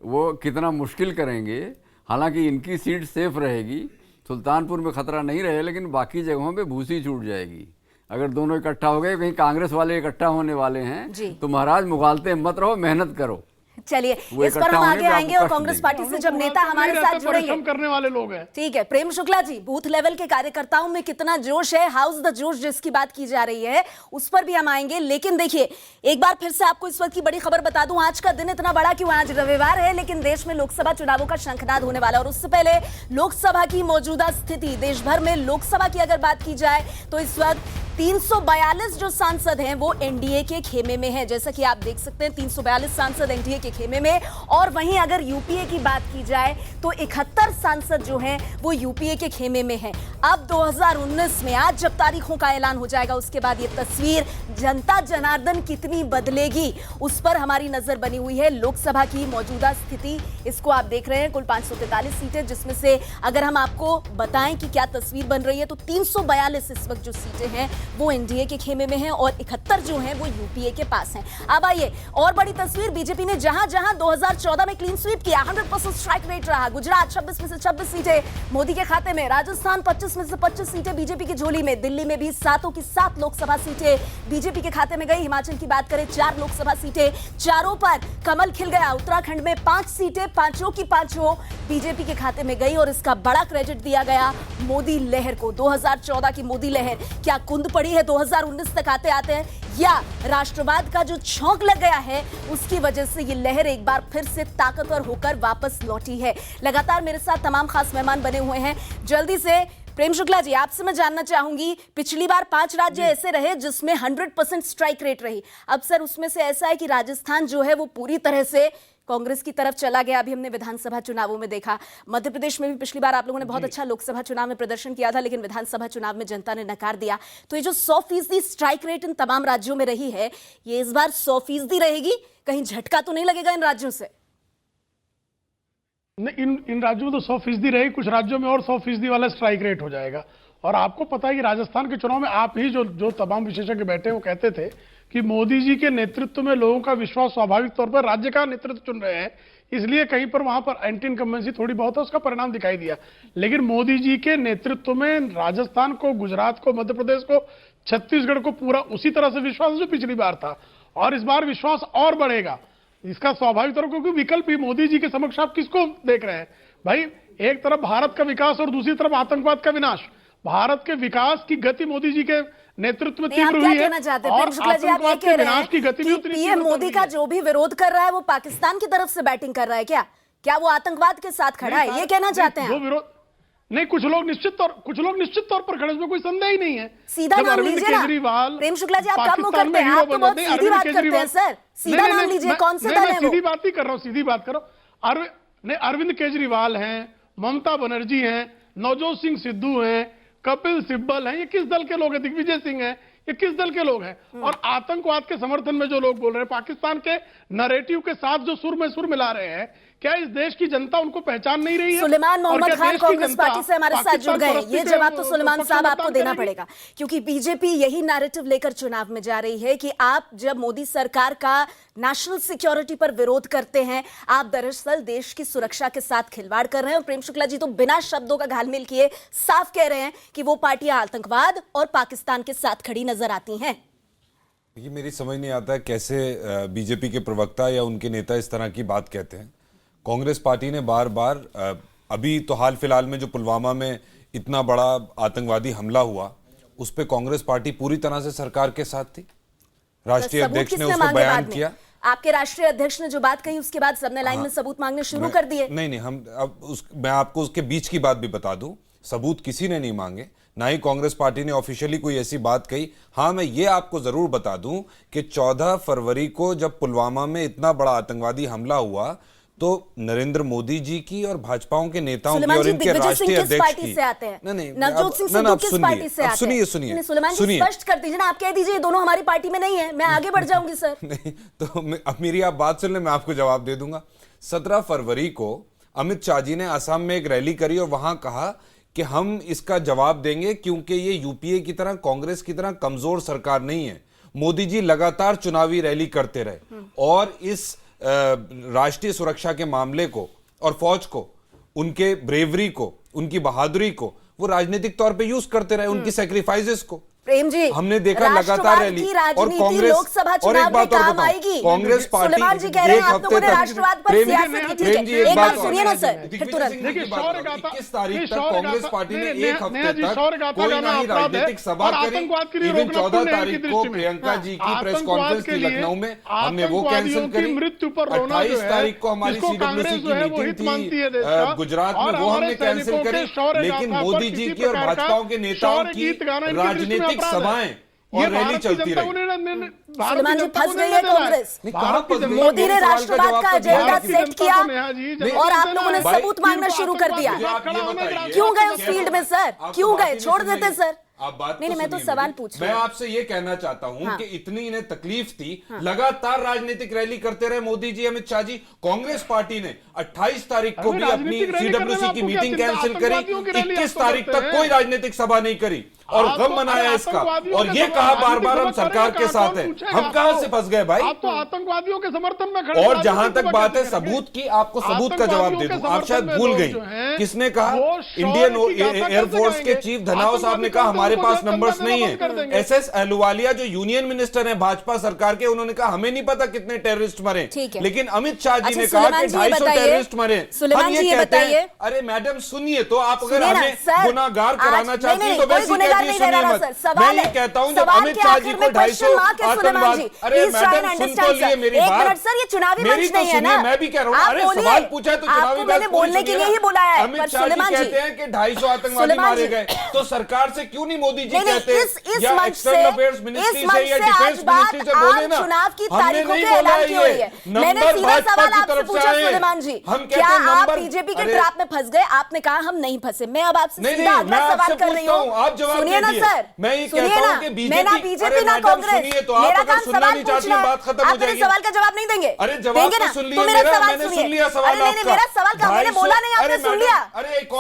वो कितना मुश्किल करेंगे। हालांकि इनकी सीट सेफ रहेगी, सुल्तानपुर में खतरा नहीं रहे, लेकिन बाकी जगहों पे भूसी छूट जाएगी। अगर दोनों इकट्ठा हो गए, कहीं कांग्रेस वाले इकट्ठा होने वाले हैं तो महाराज मुगालते मत रहो, मेहनत करो। चलिए इस पर हम आगे आएंगे और कांग्रेस पार्टी से जब नेता हमारे साथ जुड़ेंगे करने वाले लोग हैं। ठीक है, प्रेम शुक्ला जी, बूथ लेवल के कार्यकर्ताओं में कितना जोश है, हाउस द जोश जिसकी बात की जा रही है उस पर भी हम आएंगे। लेकिन देखिए, एक बार फिर से आपको इस वक्त की बड़ी खबर बता दूं, आज का दिन इतना बड़ा क्यों? आज रविवार है, लेकिन देश में लोकसभा चुनावों का शंखनाद होने वाला है। और उससे पहले लोकसभा की मौजूदा स्थिति, देश भर में लोकसभा की अगर बात की जाए तो इस वक्त 342 जो सांसद हैं वो एनडीए के खेमे में हैं। जैसा कि आप देख सकते हैं 342 सांसद एनडीए के खेमे में। और वहीं अगर यूपीए की बात की जाए तो 71 सांसद जो हैं वो यूपीए के खेमे में हैं। अब 2019 में आज जब तारीखों का ऐलान हो जाएगा उसके बाद ये तस्वीर जनता जनार्दन कितनी बदलेगी उस पर हमारी नजर बनी हुई है। लोकसभा की मौजूदा स्थिति इसको आप देख रहे हैं, कुल 543 सीटें, जिसमें से अगर हम आपको बताएं कि क्या तस्वीर बन रही है तो 342 इस वक्त जो सीटें हैं वो एनडीए के खेमे में हैं और 71 जो हैं वो यूपीए के पास हैं। अब आइए और बड़ी तस्वीर, बीजेपी ने जहां जहां 2014 में क्लीन स्वीप किया, 100% स्ट्राइक रेट रहा। गुजरात 26 में से 26 सीटें मोदी के खाते में, राजस्थान 25 में से 25 सीटें बीजेपी की झोली में, दिल्ली में भी 7 की 7 लोकसभा सीटें बीजेपी के खाते में गई। हिमाचल की बात करें 4 लोकसभा सीटें, चारों पर कमल खिल गया। उत्तराखंड में 5 सीटें, पांचों की पांचों बीजेपी के खाते में गई और इसका बड़ा क्रेडिट दिया गया मोदी लहर को। 2014 की मोदी लहर क्या कुंद पड़ी है 2019 तक आते आते हैं, या राष्ट्रवाद का जो छौंक लग गया है उसकी वजह से ये लहर एक बार फिर से ताकतवर होकर वापस लौटी है? लगातार मेरे साथ तमाम खास मेहमान बने हुए हैं। जल्दी से प्रेम शुक्ला जी, आपसे मैं जानना चाहूंगी, पिछली बार 5 राज्य ऐसे रहे जिसमें 100% स्ट्राइक रेट रही। अब सर उसमें से ऐसा है कि राजस्थान जो है वो पूरी तरह से कांग्रेस की तरफ चला गया। अभी हमने विधानसभा चुनावों में देखा, मध्य प्रदेश में भी पिछली बार आप लोगों ने बहुत अच्छा लोकसभा चुनाव में प्रदर्शन किया था, लेकिन विधानसभा चुनाव में जनता ने नकार दिया। तो ये जो 100% स्ट्राइक रेट इन तमाम राज्यों में रही है, ये इस बार 100% रहेगी? कहीं झटका तो नहीं लगेगा इन राज्यों से? इन राज्यों में तो 100% रहेगी, कुछ राज्यों में और 100% वाला स्ट्राइक रेट हो जाएगा। और आपको पता है कि राजस्थान के चुनाव में आप ही जो तमाम विशेषज्ञ बैठे वो कहते थे कि मोदी जी के नेतृत्व में लोगों का विश्वास स्वाभाविक तौर पर राज्य का नेतृत्व चुन रहे हैं, इसलिए कहीं पर वहां पर एंटी इनकम्बेंसी थोड़ी बहुत है, उसका परिणाम दिखाई दिया। लेकिन मोदी जी के नेतृत्व में राजस्थान को, गुजरात को, मध्य प्रदेश को, छत्तीसगढ़ को पूरा उसी तरह से विश्वास जो पिछली बार था, और इस बार विश्वास और बढ़ेगा। इसका स्वाभाविक तौर पर क्योंकि विकल्प ही मोदी जी के समक्ष आप किसको देख रहे हैं भाई? एक तरफ भारत का विकास और दूसरी तरफ आतंकवाद का विनाश। भारत के विकास की गति मोदी जी के नेतृत्व में तीव्र हुई है और आतंकवाद के विनाश की गति भी उतनी। पीएम मोदी का जो भी विरोध कर रहा है वो पाकिस्तान की तरफ से बैटिंग कर रहा है क्या वो आतंकवाद के साथ खड़ा है, ये कहना चाहते हैं? वो विरोध नहीं, कुछ लोग निश्चित तौर पर खड़े, इसमें कोई संदेह ही नहीं है। सीधा नाम लीजिए ना प्रेम शुक्ला जी, आप कब मुंह करते हैं? आप तो बहुत सीधी बात करते हैं सर, सीधा नाम लीजिए, कौन से दल है वो? सीधी बात ही कर रहा हूँ, सीधी बात करो। अरविंद केजरीवाल हैं, ममता बनर्जी हैं, नवजोत सिंह सिद्धू हैं, कपिल सिब्बल हैं, ये किस दल के लोग हैं? दिग्विजय सिंह हैं, ये किस दल के लोग हैं? और आतंकवाद के समर्थन में जो लोग बोल रहे हैं, पाकिस्तान के नैरेटिव के साथ जो सुर में सुर मिला रहे हैं क्या इस देश की जनता उनको पहचान नहीं रही है? सुलेमान और मोहम्मद क्या खान देश की कांग्रेस जनता पार्टी से हमारे साथ जुड़ गए हैं। पाकिस्तान ये जवाब तो परस्ती सुलेमान के साहब पक्ष में आपको मतदान देना करेगी? पड़ेगा, क्योंकि बीजेपी यही नैरेटिव लेकर चुनाव में जा रही है कि आप जब मोदी सरकार का नेशनल सिक्योरिटी पर विरोध करते हैं, आप दरअसल देश की सुरक्षा के साथ खिलवाड़ कर रहे हैं। और प्रेम शुक्ला जी तो बिना शब्दों का घालमेल किए साफ कह रहे हैं कि वो पार्टियां आतंकवाद और पाकिस्तान के साथ खड़ी नजर आती हैं। ये मेरी समझ नहीं आता कैसे बीजेपी के प्रवक्ता या उनके नेता इस तरह की बात कहते हैं। कांग्रेस पार्टी ने बार बार अभी तो हाल फिलहाल में जो पुलवामा में इतना बड़ा आतंकवादी हमला हुआ, उस पर कांग्रेस पार्टी पूरी तरह से सरकार के साथ थी। राष्ट्रीय अध्यक्ष ने उसको बयान किया। आपके राष्ट्रीय अध्यक्ष ने जो बात कही उसके बाद सबने लाइन में सबूत मांगने शुरू कर दिए। नहीं, हम अब मैं आपको उसके बीच की बात भी बता दूं, सबूत किसी ने नहीं मांगे, ना ही कांग्रेस पार्टी ने ऑफिशियली कोई ऐसी बात कही। हाँ, मैं ये आपको जरूर बता दूं कि 14 फरवरी को जब पुलवामा में इतना बड़ा आतंकवादी हमला हुआ तो नरेंद्र मोदी जी की और भाजपाओं के नेताओं की और इनके राष्ट्रीय अध्यक्ष की, नवजोत सिंह सिद्धू किस पार्टी से आते हैं? सुनिए सुलेमान जी स्पष्ट कर दीजिए ना, आप कह दीजिए दोनों हमारी पार्टी में नहीं है, मैं आगे बढ़ जाऊंगी सर। नहीं तो अब मेरी आप बात सुन ले, मैं आपको जवाब दे दूंगा। 17 फरवरी को अमित शाह जी ने असम में एक रैली करी और वहां कहा कि हम इसका जवाब देंगे क्योंकि ये यूपीए की तरह, कांग्रेस की तरह कमजोर सरकार नहीं है। मोदी जी लगातार चुनावी रैली करते रहे और इस राष्ट्रीय सुरक्षा के मामले को और फौज को, उनके ब्रेवरी को, उनकी बहादुरी को वो राजनीतिक तौर पे यूज करते रहे, उनकी सेक्रीफाइसेस को। प्रेम जी, हमने देखा लगातार रैली और कांग्रेस लोकसभा चुनाव में काम आएगी। कांग्रेस पार्टी सुलेमान जी कह रहे हैं आप लोगों ने राष्ट्रवाद पर सियासत की, ठीक है एक बात सुनिए ना सर, फिर तुरंत। 21 तारीख तक कांग्रेस पार्टी ने एक हफ्ते तक कोई नहीं राजनीतिक सभा करी। इवन 14 तारीख को प्रियंका जी की प्रेस कॉन्फ्रेंस थी लखनऊ में, हमने वो कैंसिल करी। 28 तारीख को हमारी सीडब्ल्यूसी की मीटिंग थी गुजरात में, वो हमने कैंसिल करी। लेकिन मोदी जी की और भाजपाओं के नेताओं की राजनीतिक सभाएं और रैली चलती रही। सुलेमान जी फंस गई है कांग्रेस। मोदी ने राष्ट्रवाद का एजेंडा सेट किया और आप लोगों ने सबूत मांगना शुरू कर दिया। क्यों गए उस फील्ड में सर, क्यों गए? छोड़ देते सर। आप बात नहीं, मैं तो सवाल पूछ रही हूं। मैं आपसे ये कहना चाहता हूं हाँ। कि इतनी इन्हें तकलीफ थी, लगातार राजनीतिक रैली करते रहे मोदी जी, अमित शाह जी। कांग्रेस पार्टी ने 28 तारीख को भी अपनी सीडब्ल्यूसी की मीटिंग कैंसिल करी। 21 तारीख तक कोई राजनीतिक सभा नहीं करी और गम मनाया इसका, और ये कहा बार बार हम सरकार के साथ हैं। हम कहां से फंस गए भाई? आप तो आतंकवादियों के समर्थन में खड़े। और जहां तक बात है सबूत की, आपको सबूत का जवाब दे दूं। आप शायद भूल गई किसने कहा? इंडियन एयरफोर्स के चीफ धनाव साहब ने कहा हमारे पास नंबर्स नहीं है। एसएस अहलुवालिया जो यूनियन मिनिस्टर है भाजपा सरकार के, उन्होंने कहा हमें नहीं पता कितने टेररिस्ट मरे, लेकिन अमित शाह जी ने कहा कि 250 टेररिस्ट मरे। हम ये कहते हैं, अरे मैडम सुनिए तो, आप अगर हमें गुनाहगार कराना चाहती हैं तो वैसी कहती सुनिए मत। मैं ये कहता हूं जब अमित शाह जी को 250 आतंकवाद, अरे मैडम सुन तो लिए मेरी बात, सर ये चुनावी मेरी तो सुनिए, मैं भी कह रहा हूं। अरे सवाल पूछा तो चुनावी बात बोलने के लिए ही बुलाया है। अमित शाह जी कहते हैं कि 250 आतंकवादी मारे गए, तो सरकार से क्यों नहीं मोदी जी कहते हैं या एक्सटर्नल अफेयर्स मिनिस्ट्री से या डिफेंस मिनिस्ट्री से बोले ना? चुनाव की हमने तारीखों नहीं के बोला ऐलान की हुई है। मैंने सीधा सवाल आपसे पूछा सुलेमान जी, क्या आप बीजेपी के ट्रैप में फंस गए? आपने कहा हम नहीं फंसे। मैं अब आपसे सीधा अगला सवाल कर रही हूँ, आप जवाब सुनिए ना सर, मैं ये कहता हूं कि मैं ना बीजेपी ना कांग्रेस, तो आप मेरा अगर काम सुनना सवाल नहीं चाहती पूछना है। बात खत्म हो आप मेरे जाएगी। सवाल का जवाब नहीं देंगे? अरे जवाब तो सुन लिया मेरा, मैंने सुन लिया सवाल आपका। नहीं, मेरा सवाल का मैंने बोला नहीं, आपने सुन लिया।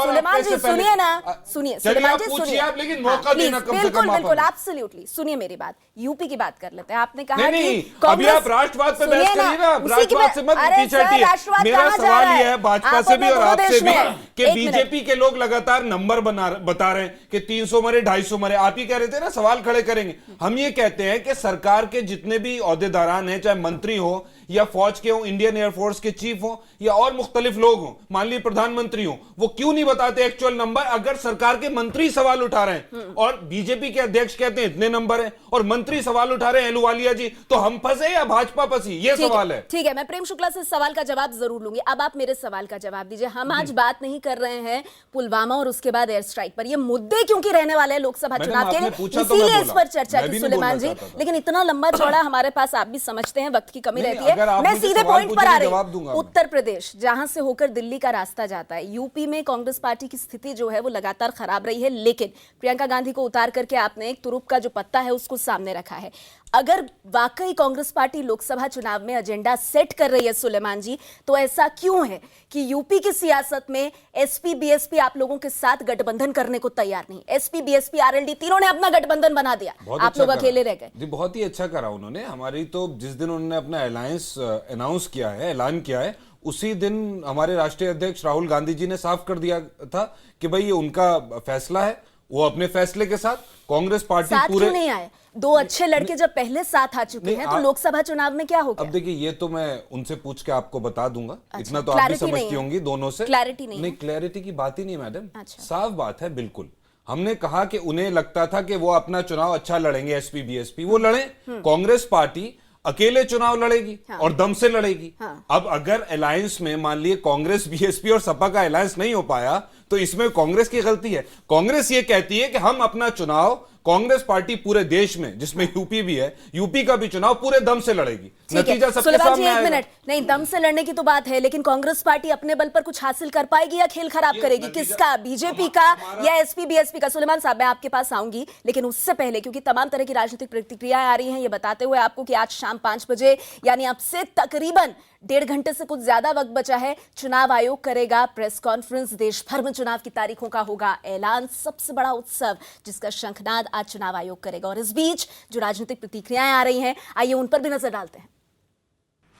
सुलेमान जी सुनिए ना, सुनिए सुलेमान जी सुनिए, लेकिन मौका देना कम से कम। बिल्कुल एब्सोल्युटली, सुनिए मेरी बात। यूपी की बात कर लेते हैं। आपने कहा कि अभी आप राष्ट्रवाद पे बहस करिए ना, राष्ट्रवाद से मत पीछे हटिए। मेरा सवाल ये है भाजपा से भी और आपसे भी कि बीजेपी के लोग लगातार नंबर बता रहे हैं कि 300 मरे, 250 मरे। आप ही कह रहे थे ना सवाल खड़े करेंगे। हम ये कहते हैं कि सरकार के जितने भी ओहदेदारान हैं, चाहे मंत्री हो या फौज के हो, इंडियन एयरफोर्स के चीफ हो या और मुख्तलिफ लोग हो, मान लीजिए प्रधानमंत्री हो, वो क्यों नहीं बताते एक्चुअल नंबर? अगर सरकार के मंत्री सवाल उठा रहे हैं और बीजेपी के अध्यक्ष कहते हैं इतने नंबर है और मंत्री सवाल उठा रहे हैं अहलुवालिया जी, तो हम फंसे या भाजपा फंसी? ये सवाल है। ठीक है, मैं प्रेम शुक्ला से सवाल का जवाब जरूर लूंगी। अब आप मेरे सवाल का जवाब दीजिए। हम आज बात नहीं कर रहे हैं पुलवामा और उसके बाद एयर स्ट्राइक पर। ये मुद्दे क्योंकि रहने वाले हैं लोकसभा चुनाव के, इसीलिए इस पर चर्चा की सुलेमान जी। लेकिन इतना लंबा चौड़ा हमारे पास, आप भी समझते हैं, वक्त की कमी रहती है। मैं सीधे पॉइंट पर आ रही हूं। उत्तर प्रदेश जहां से होकर दिल्ली का रास्ता जाता है, यूपी में कांग्रेस पार्टी की स्थिति जो है वो लगातार खराब रही है, लेकिन प्रियंका गांधी को उतार करके आपने एक तुरुप का जो पत्ता है उसको सामने रखा है। अगर वाकई कांग्रेस पार्टी लोकसभा चुनाव में एजेंडा सेट कर रही है सुलेमान जी, तो ऐसा क्यों है कि यूपी की सियासत में एसपी बीएसपी आप लोगों के साथ गठबंधन करने को तैयार नहीं? एसपी बीएसपी आरएलडी तीनों ने अपना गठबंधन बना दिया, आप लोग अकेले रह गए। जी बहुत ही अच्छा करा उन्होंने। हमारी तो जिस दिन उन्होंने अपना अलायंस अनाउंस किया है, ऐलान किया है, उसी दिन हमारे राष्ट्रीय अध्यक्ष राहुल गांधी जी ने साफ कर दिया था कि भाई ये उनका फैसला है, वो अपने फैसले के साथ कांग्रेस पार्टी साथ पूरे क्यों नहीं आए? दो अच्छे लड़के जब पहले साथ आ चुके हैं तो लोकसभा चुनाव में क्या हो गया? अब देखिए ये तो मैं उनसे पूछ के आपको बता दूंगा। अच्छा, इतना तो आप भी समझती होंगी दोनों से। क्लैरिटी नहीं, क्लैरिटी की बात ही नहीं मैडम। अच्छा। साफ बात है बिल्कुल। हमने कहा कि उन्हें लगता था कि वो अपना चुनाव अच्छा लड़ेंगे, एसपी बीएसपी वो लड़े, कांग्रेस पार्टी अकेले चुनाव लड़ेगी और दम से लड़ेगी। अब अगर अलायंस में मान लिए कांग्रेस बीएसपी और सपा का अलायंस नहीं हो पाया तो इसमें कांग्रेस की गलती है। कांग्रेस ये कहती है कि हम अपना चुनाव, कांग्रेस पार्टी पूरे देश में जिसमें यूपी भी है, यूपी का भी चुनाव पूरे दम से लड़ेगी। नतीजा सबके सामने आएगा। 1 मिनट, नहीं दम से लड़ने की तो बात है, लेकिन कांग्रेस पार्टी अपने बल पर कुछ हासिल कर पाएगी या खेल खराब करेगी? किसका, बीजेपी का या एसपी बीएसपी का? सुलेमान साहब मैं आपके पास आऊंगी, लेकिन उससे पहले क्योंकि तमाम तरह की राजनीतिक प्रतिक्रियाएं आ रही हैं, ये बताते हुए आपको कि आज शाम 5 बजे यानी अब से तकरीबन 1.5 घंटे से कुछ ज्यादा वक्त बचा है, चुनाव आयोग करेगा प्रेस कॉन्फ्रेंस। देश भर में चुनाव की तारीखों का होगा ऐलान। सबसे बड़ा उत्सव जिसका शंखनाद आज चुनाव आयोग करेगा। और इस बीच जो राजनीतिक प्रतिक्रियाएं आ रही हैं, आइए उन पर भी नजर डालते हैं।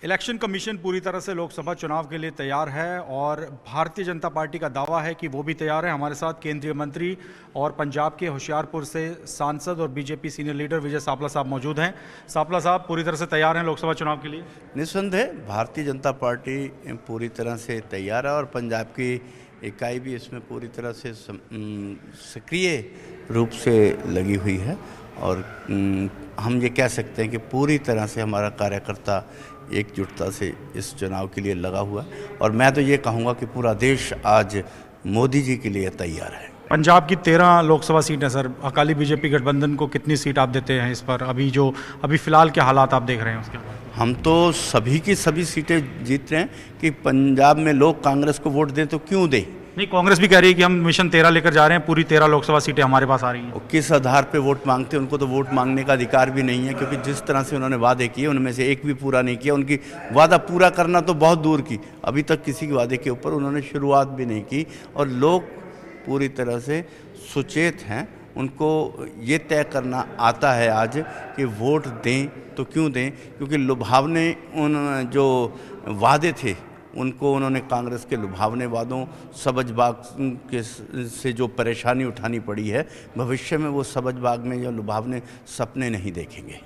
इलेक्शन कमीशन पूरी तरह से लोकसभा चुनाव के लिए तैयार है और भारतीय जनता पार्टी का दावा है कि वो भी तैयार है। हमारे साथ केंद्रीय मंत्री और पंजाब के होशियारपुर से सांसद और बीजेपी सीनियर लीडर विजय सापला साहब मौजूद हैं। सापला साहब पूरी तरह से तैयार हैं लोकसभा चुनाव के लिए? निस्संदेह भारतीय जनता पार्टी पूरी तरह से तैयार है और पंजाब की इकाई भी इसमें पूरी तरह से सक्रिय रूप से लगी हुई है। और हम ये कह सकते हैं कि पूरी तरह से हमारा कार्यकर्ता एकजुटता से इस चुनाव के लिए लगा हुआ है। और मैं तो ये कहूँगा कि पूरा देश आज मोदी जी के लिए तैयार है। पंजाब की 13 लोकसभा सीटें सर, अकाली बीजेपी गठबंधन को कितनी सीट आप देते हैं इस पर? अभी फिलहाल क्या हालात आप देख रहे हैं उसके बाद? हम तो सभी की सभी सीटें जीत रहे हैं कि पंजाब में लोग कांग्रेस को वोट दें तो क्यों दें। नहीं, कांग्रेस भी कह रही है कि हम मिशन 13 लेकर जा रहे हैं, पूरी 13 लोकसभा सीटें हमारे पास आ रही हैं। किस आधार पे वोट मांगते हैं? उनको तो वोट मांगने का अधिकार भी नहीं है, क्योंकि जिस तरह से उन्होंने वादे किए उनमें से एक भी पूरा नहीं किया। उनकी वादा पूरा करना तो बहुत दूर की, अभी तक किसी के वादे के ऊपर उन्होंने शुरुआत भी नहीं की। और लोग पूरी तरह से सुचेत हैं, उनको ये तय करना आता है आज कि वोट दें तो क्यों दें, क्योंकि लुभावने उन जो वादे थे उनको उन्होंने कांग्रेस के लुभावने वादों, सबजबाग के से जो परेशानी उठानी पड़ी है, भविष्य में वो सबजबाग में जो लुभावने सपने नहीं देखेंगे।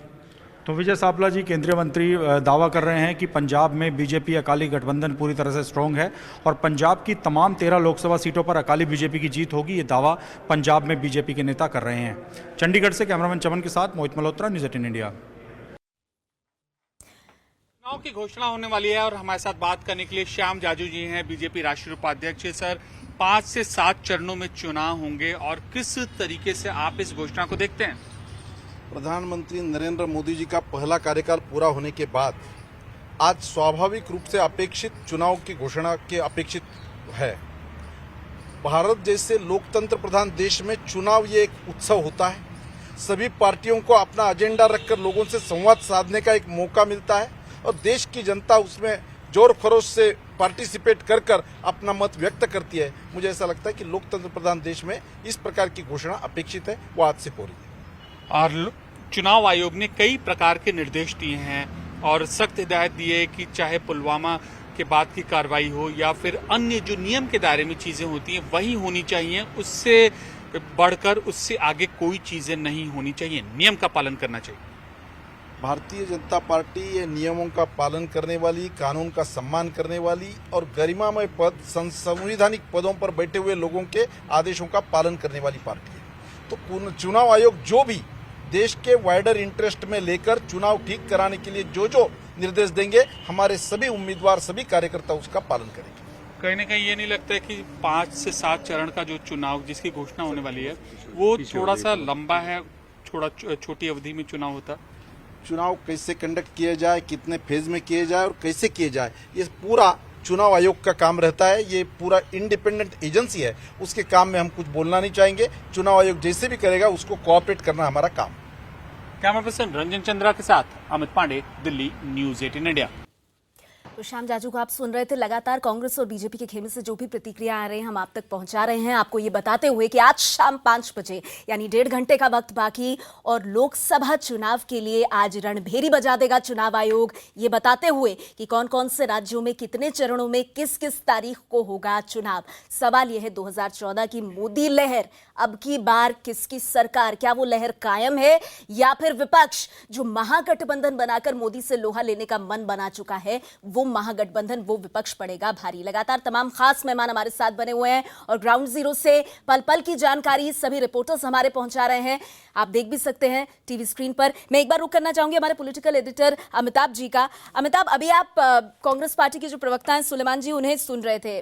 तो विजय सापला जी, केंद्रीय मंत्री दावा कर रहे हैं कि पंजाब में बीजेपी अकाली गठबंधन पूरी तरह से स्ट्रॉन्ग है और पंजाब की तमाम 13 लोकसभा सीटों पर अकाली बीजेपी की जीत होगी। ये दावा पंजाब में बीजेपी के नेता कर रहे हैं। चंडीगढ़ से कैमरामैन चमन के साथ मोहित मल्होत्रा, न्यूज़ 18 इंडिया। चुनाव की घोषणा होने वाली है और हमारे साथ बात करने के लिए श्याम जाजू जी हैं, बीजेपी राष्ट्रीय उपाध्यक्ष। सर, 5 से 7 चरणों में चुनाव होंगे और किस तरीके से आप इस घोषणा को देखते हैं? प्रधानमंत्री नरेंद्र मोदी जी का पहला कार्यकाल पूरा होने के बाद आज स्वाभाविक रूप से अपेक्षित चुनाव की घोषणा के अपेक्षित है। भारत जैसे लोकतंत्र प्रधान देश में चुनाव ये एक उत्सव होता है। सभी पार्टियों को अपना एजेंडा रखकर लोगों से संवाद साधने का एक मौका मिलता है और देश की जनता उसमें जोर खरोश से पार्टिसिपेट कर कर अपना मत व्यक्त करती है। मुझे ऐसा लगता है कि लोकतंत्र प्रधान देश में इस प्रकार की घोषणा अपेक्षित है, वो आज से हो रही है। और चुनाव आयोग ने कई प्रकार के निर्देश दिए हैं और सख्त हिदायत दी है कि चाहे पुलवामा के बाद की कार्रवाई हो या फिर अन्य जो नियम के दायरे में चीजें होती हैं वही होनी चाहिए, उससे बढ़कर उससे आगे कोई चीजें नहीं होनी चाहिए, नियम का पालन करना चाहिए। भारतीय जनता पार्टी ये नियमों का पालन करने वाली, कानून का सम्मान करने वाली और गरिमामय पद, संवैधानिक पदों पर बैठे हुए लोगों के आदेशों का पालन करने वाली पार्टी है। तो चुनाव आयोग जो भी देश के वाइडर इंटरेस्ट में लेकर चुनाव ठीक कराने के लिए जो जो निर्देश देंगे, हमारे सभी उम्मीदवार, सभी कार्यकर्ता उसका पालन करेंगे। कहीं ना कहीं ये नहीं लगता है कि 5 से 7 चरण का जो चुनाव जिसकी घोषणा होने वाली है वो थोड़ा सा लंबा है, थोड़ा छोटी अवधि में चुनाव होता? चुनाव कैसे कंडक्ट किए जाए, कितने फेज में किए जाए और कैसे किए जाए, ये पूरा चुनाव आयोग का काम रहता है। ये पूरा इंडिपेंडेंट एजेंसी है, उसके काम में हम कुछ बोलना नहीं चाहेंगे। चुनाव आयोग जैसे भी करेगा उसको कोऑपरेट करना हमारा काम। कैमरा पर्सन रंजन चंद्रा के साथ अमित पांडे, दिल्ली, न्यूज 18 इंडिया। तो श्याम जाजू को आप सुन रहे थे। लगातार कांग्रेस और बीजेपी के खेमे से जो भी प्रतिक्रिया आ रही हैं हम आप तक पहुंचा रहे हैं, आपको ये बताते हुए कि आज शाम 5 बजे यानी 1.5 घंटे का वक्त बाकी और लोकसभा चुनाव के लिए आज रणभेरी बजा देगा चुनाव आयोग, ये बताते हुए कि कौन कौन से राज्यों में कितने चरणों में किस किस तारीख को होगा चुनाव। सवाल यह है 2014 की मोदी लहर अब की बार किसकी सरकार, क्या वो लहर कायम है या फिर विपक्ष जो महागठबंधन बनाकर मोदी से लोहा लेने का मन बना चुका है वो महागठबंधन, वो विपक्ष पड़ेगा भारी। लगातार तमाम खास मेहमान हमारे साथ बने हुए हैं और ग्राउंड जीरो से पल पल की जानकारी सभी रिपोर्टर्स हमारे पहुंचा रहे हैं, आप देख भी सकते हैं टीवी स्क्रीन पर। मैं एक बार रुक करना चाहूंगी हमारे पॉलिटिकल एडिटर अमिताभ जी का। अमिताभ, अभी आप कांग्रेस पार्टी के जो प्रवक्ता हैं सुलेमान जी उन्हें सुन रहे थे।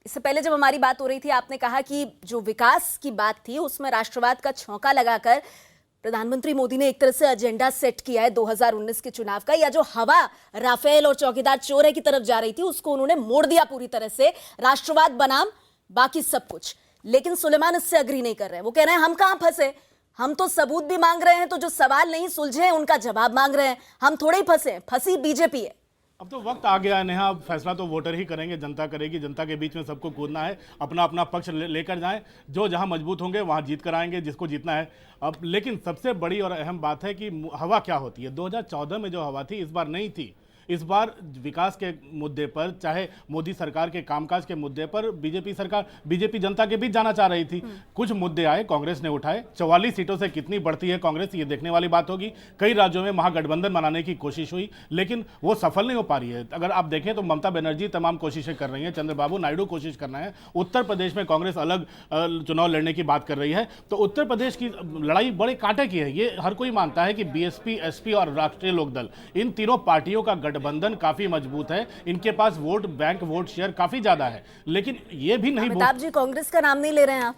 इससे पहले जब हमारी बात हो रही थी आपने कहा कि जो विकास की बात थी उसमें राष्ट्रवाद का छौंका लगाकर प्रधानमंत्री मोदी ने एक तरह से एजेंडा सेट किया है 2019 के चुनाव का, या जो हवा राफेल और चौकीदार चोरे की तरफ जा रही थी उसको उन्होंने मोड़ दिया पूरी तरह से, राष्ट्रवाद बनाम बाकी सब कुछ। लेकिन सुलेमान इससे अग्री नहीं कर रहे हैं, वो कह रहे हैं हम कहां फंसे, हम तो सबूत भी मांग रहे हैं, तो जो सवाल नहीं सुलझे हैं उनका जवाब मांग रहे हैं, हम थोड़े ही फंसे, फंसी बीजेपी है। अब तो वक्त आ गया है नेहा, अब फैसला तो वोटर ही करेंगे, जनता करेगी, जनता के बीच में सबको कूदना है, अपना अपना पक्ष लेकर जाएं, जो जहां मजबूत होंगे वहां जीत कर आएंगे जिसको जीतना है। अब लेकिन सबसे बड़ी और अहम बात है कि हवा क्या होती है। 2014 में जो हवा थी इस बार नहीं थी। इस बार विकास के मुद्दे पर, चाहे मोदी सरकार के कामकाज के मुद्दे पर बीजेपी जनता के बीच जाना चाह रही थी। कुछ मुद्दे आए, कांग्रेस ने उठाए। 44 सीटों से कितनी बढ़ती है कांग्रेस, ये देखने वाली बात होगी। कई राज्यों में महागठबंधन बनाने की कोशिश हुई लेकिन वो सफल नहीं हो पा रही है। अगर आप देखें तो ममता बनर्जी तमाम कोशिशें कर रही हैं, चंद्रबाबू नायडू कोशिश करना है, उत्तर प्रदेश में कांग्रेस अलग चुनाव लड़ने की बात कर रही है। तो उत्तर प्रदेश की लड़ाई बड़े कांटे की है। ये हर कोई मानता है कि बीएसपी, एसपी और राष्ट्रीय लोकदल, इन तीनों पार्टियों का गठबंधन काफी मजबूत है, इनके पास वोट बैंक, वोट शेयर काफी ज्यादा है। लेकिन ये भी नहीं, अमिताभ जी कांग्रेस का नाम नहीं ले रहे हैं आप?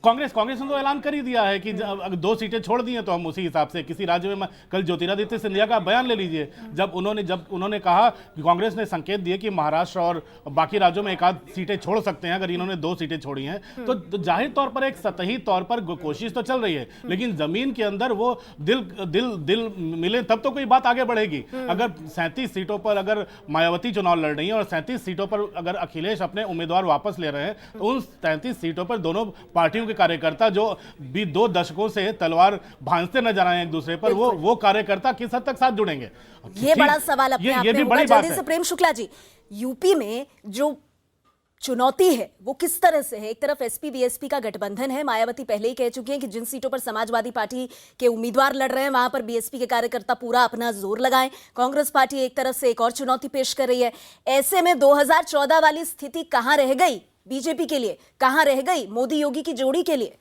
कांग्रेस ने तो ऐलान कर ही दिया है कि अगर 2 सीटें छोड़ दी हैं तो हम उसी हिसाब से किसी राज्य में, कल ज्योतिरादित्य सिंधिया का बयान ले लीजिए, जब उन्होंने कहा कि कांग्रेस ने संकेत दिए कि महाराष्ट्र और बाकी राज्यों में 1-8 सीटें छोड़ सकते हैं अगर इन्होंने 2 सीटें छोड़ी हैं, तो जाहिर तौर पर एक सतही तौर पर कोशिश तो चल रही है, लेकिन जमीन के अंदर वो दिल मिले तब तो कोई बात आगे बढ़ेगी। अगर 37 सीटों पर अगर मायावती चुनाव लड़ रही है और 37 सीटों पर अगर अखिलेश अपने उम्मीदवार वापस ले रहे हैं, तो उन 37 सीटों पर दोनों पार्टियों कार्यकर्ता जो भी 2 दशकों से तलवार भांजते नजर आए एक दूसरे पर, वो कार्यकर्ता किस हद तक साथ जुड़ेंगे, ये बड़ा सवाल अपने आप में होगा। जल्दी से प्रेम शुक्ला जी, यूपी में जो चुनौती है वो किस तरह से है? एक तरफ एसपी बीएसपी का गठबंधन है, मायावती पहले ही कह चुकी हैं कि जिन सीटों पर समाजवादी पार्टी के उम्मीदवार लड़ रहे हैं वहां पर बीएसपी के कार्यकर्ता पूरा अपना जोर लगाएं। कांग्रेस पार्टी एक तरफ से एक और चुनौती पेश कर रही है। ऐसे में 2014 वाली स्थिति कहां रह गई बीजेपी के लिए, कहां रह गई मोदी योगी की जोड़ी के लिए?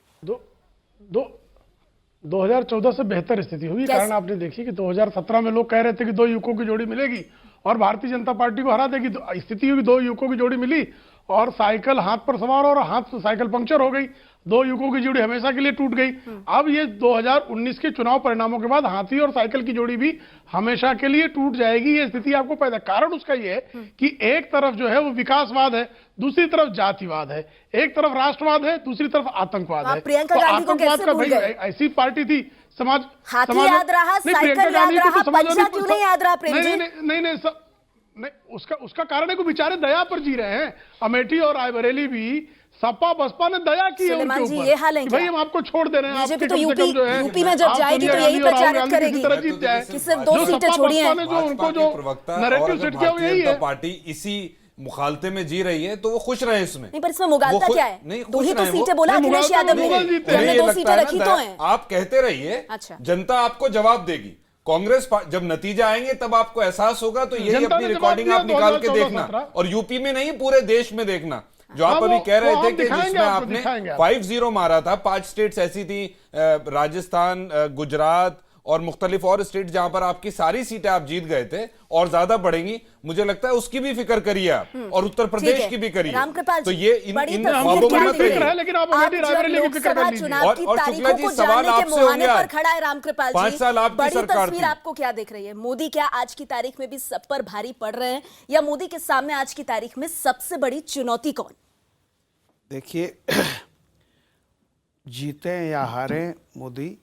2014 से बेहतर स्थिति हुई, कारण आपने देखी कि 2017 में लोग कह रहे थे कि 2 युवकों की जोड़ी मिलेगी और भारतीय जनता पार्टी को हरा देगी। स्थिति हुई 2 युवकों की जोड़ी मिली और साइकिल हाथ पर सवार और हाथ से साइकिल पंक्चर हो गई, 2 युवकों की जोड़ी हमेशा के लिए टूट गई। अब ये 2019 के चुनाव परिणामों के बाद हाथी और साइकिल की जोड़ी भी हमेशा के लिए टूट जाएगी, ये स्थिति आपको पैदा। कारण उसका ये है कि एक तरफ जो है वो विकासवाद है, दूसरी तरफ जातिवाद है, एक तरफ राष्ट्रवाद है, दूसरी तरफ आतंकवाद है। प्रियंका गांधी को कैसे भूल गए? ऐसी पार्टी थी समाज, हाथी याद रहा, साइकिल याद रहा, पंजा क्यों नहीं याद रहा प्रेम जी? नहीं, उसका कारण है कि बेचारे दया पर जी रहे हैं। अमेठी और रायबरेली भी सपा बसपा ने दया की है उनके ऊपर, ये हाल है भाई हम आपको छोड़ दे रहे हैं, आपके तो यूपी में जब जाएगी तो यही प्रचारित करेगी कि सिर्फ 2 सीटें छोड़ी हैं। जो उनको जो नैरेटिव सेट किया वो यही है। पार्टी इसी मुखालते में जी रही है तो वो खुश रहे इसमें। नहीं, पर इसमें मुगालता क्या है? नहीं, 2 ही तो सीटें बोला अखिलेश यादव ने, हमने 2 सीटें रखी तो हैं। आप कहते रहिए, जनता आपको जवाब देगी। कांग्रेस जब नतीजा आएंगे तब आपको एहसास होगा, तो यही अपनी रिकॉर्डिंग आप निकाल के देखना, और यूपी में नहीं पूरे देश में देखना। जो आप अभी कह रहे थे कि जिसमें आपने 5-0 मारा था, 5 स्टेट्स ऐसी थी, राजस्थान, गुजरात और मुख्तलिफ और स्टेट जहां पर आपकी सारी सीटें आप जीत गए थे और ज्यादा बढ़ेंगी, मुझे लगता है उसकी भी फिक्र करिए आप, और उत्तर प्रदेश की भी करिए। तो ये इन ख्वाबों में मत रहिए। लेकिन आप रायबरेली की फिक्र कर लीजिए। और शुक्ला जी, सवाल आपसे होंगे आज, खड़ा है रामकृपाल जी, 5 साल आपकी सरकार थी, आपको क्या देख रही है? मोदी क्या आज की तारीख में भी सब पर भारी पड़ रहे हैं, या मोदी के सामने आज की तारीख में सबसे बड़ी चुनौती कौन? देखिए, जीते या हारे मोदी,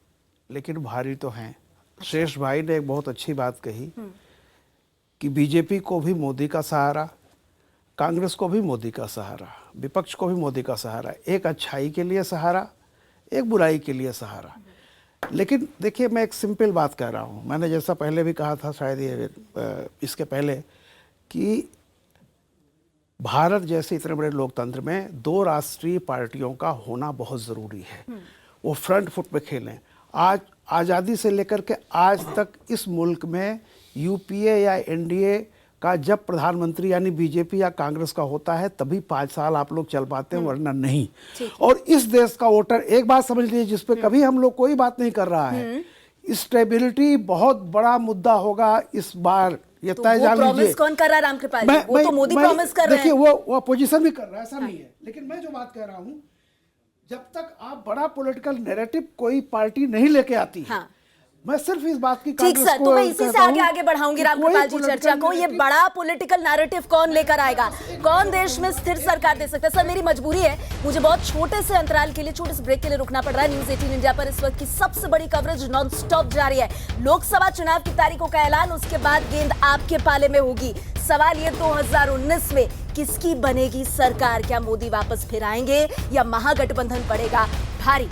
लेकिन भारी तो हैं। श्रेष्ठ भाई ने एक बहुत अच्छी बात कही कि बीजेपी को भी मोदी का सहारा, कांग्रेस को भी मोदी का सहारा, विपक्ष को भी मोदी का सहारा, एक अच्छाई के लिए सहारा, एक बुराई के लिए सहारा। लेकिन देखिए, मैं एक सिंपल बात कह रहा हूँ, मैंने जैसा पहले भी कहा था, शायद ये इसके पहले, कि भारत जैसे इतने बड़े लोकतंत्र में दो राष्ट्रीय पार्टियों का होना बहुत ज़रूरी है। वो फ्रंट फुट पे खेलें। आज आज़ादी से लेकर के आज तक इस मुल्क में यूपीए या एनडीए का जब प्रधानमंत्री यानी बीजेपी या कांग्रेस का होता है तभी 5 साल आप लोग चल पाते हैं, वरना नहीं। और इस देश का वोटर, एक बात समझ लीजिए जिस पे कभी हम लोग कोई बात नहीं कर रहा है, स्टेबिलिटी बहुत बड़ा मुद्दा होगा इस बार, ये तय जान लीजिए। कौन कर रहा है रामकृपाल जी? वो तो मोदी प्रॉमिस कर रहे हैं। देखिए, वो अपोजिशन भी कर रहा है, ऐसा नहीं है। लेकिन मैं जो बात कह रहा हूं, जब तक आप बड़ा पॉलिटिकल नैरेटिव कोई पार्टी नहीं लेके आती है, मैं सिर्फ इस बात की ठीक सर, तो मैं इसी से आगे बढ़ाऊंगी रामकृपाल जी चर्चा को। ये बड़ा पॉलिटिकल नैरेटिव कौन लेकर आएगा, कौन देश में स्थिर सरकार दे सकता है? सर, मेरी मजबूरी है, मुझे बहुत छोटे से अंतराल के लिए, छोटे से ब्रेक के लिए रुकना पड़ रहा है। न्यूज़ 18 इंडिया पर इस वक्त की सबसे बड़ी कवरेज नॉन स्टॉप जारी है। लोकसभा चुनाव की तारीखों का ऐलान, उसके बाद गेंद आपके पाले में होगी। सवाल ये 2019 में किसकी बनेगी सरकार? क्या मोदी वापस फिर आएंगे या महागठबंधन पड़ेगा भारी?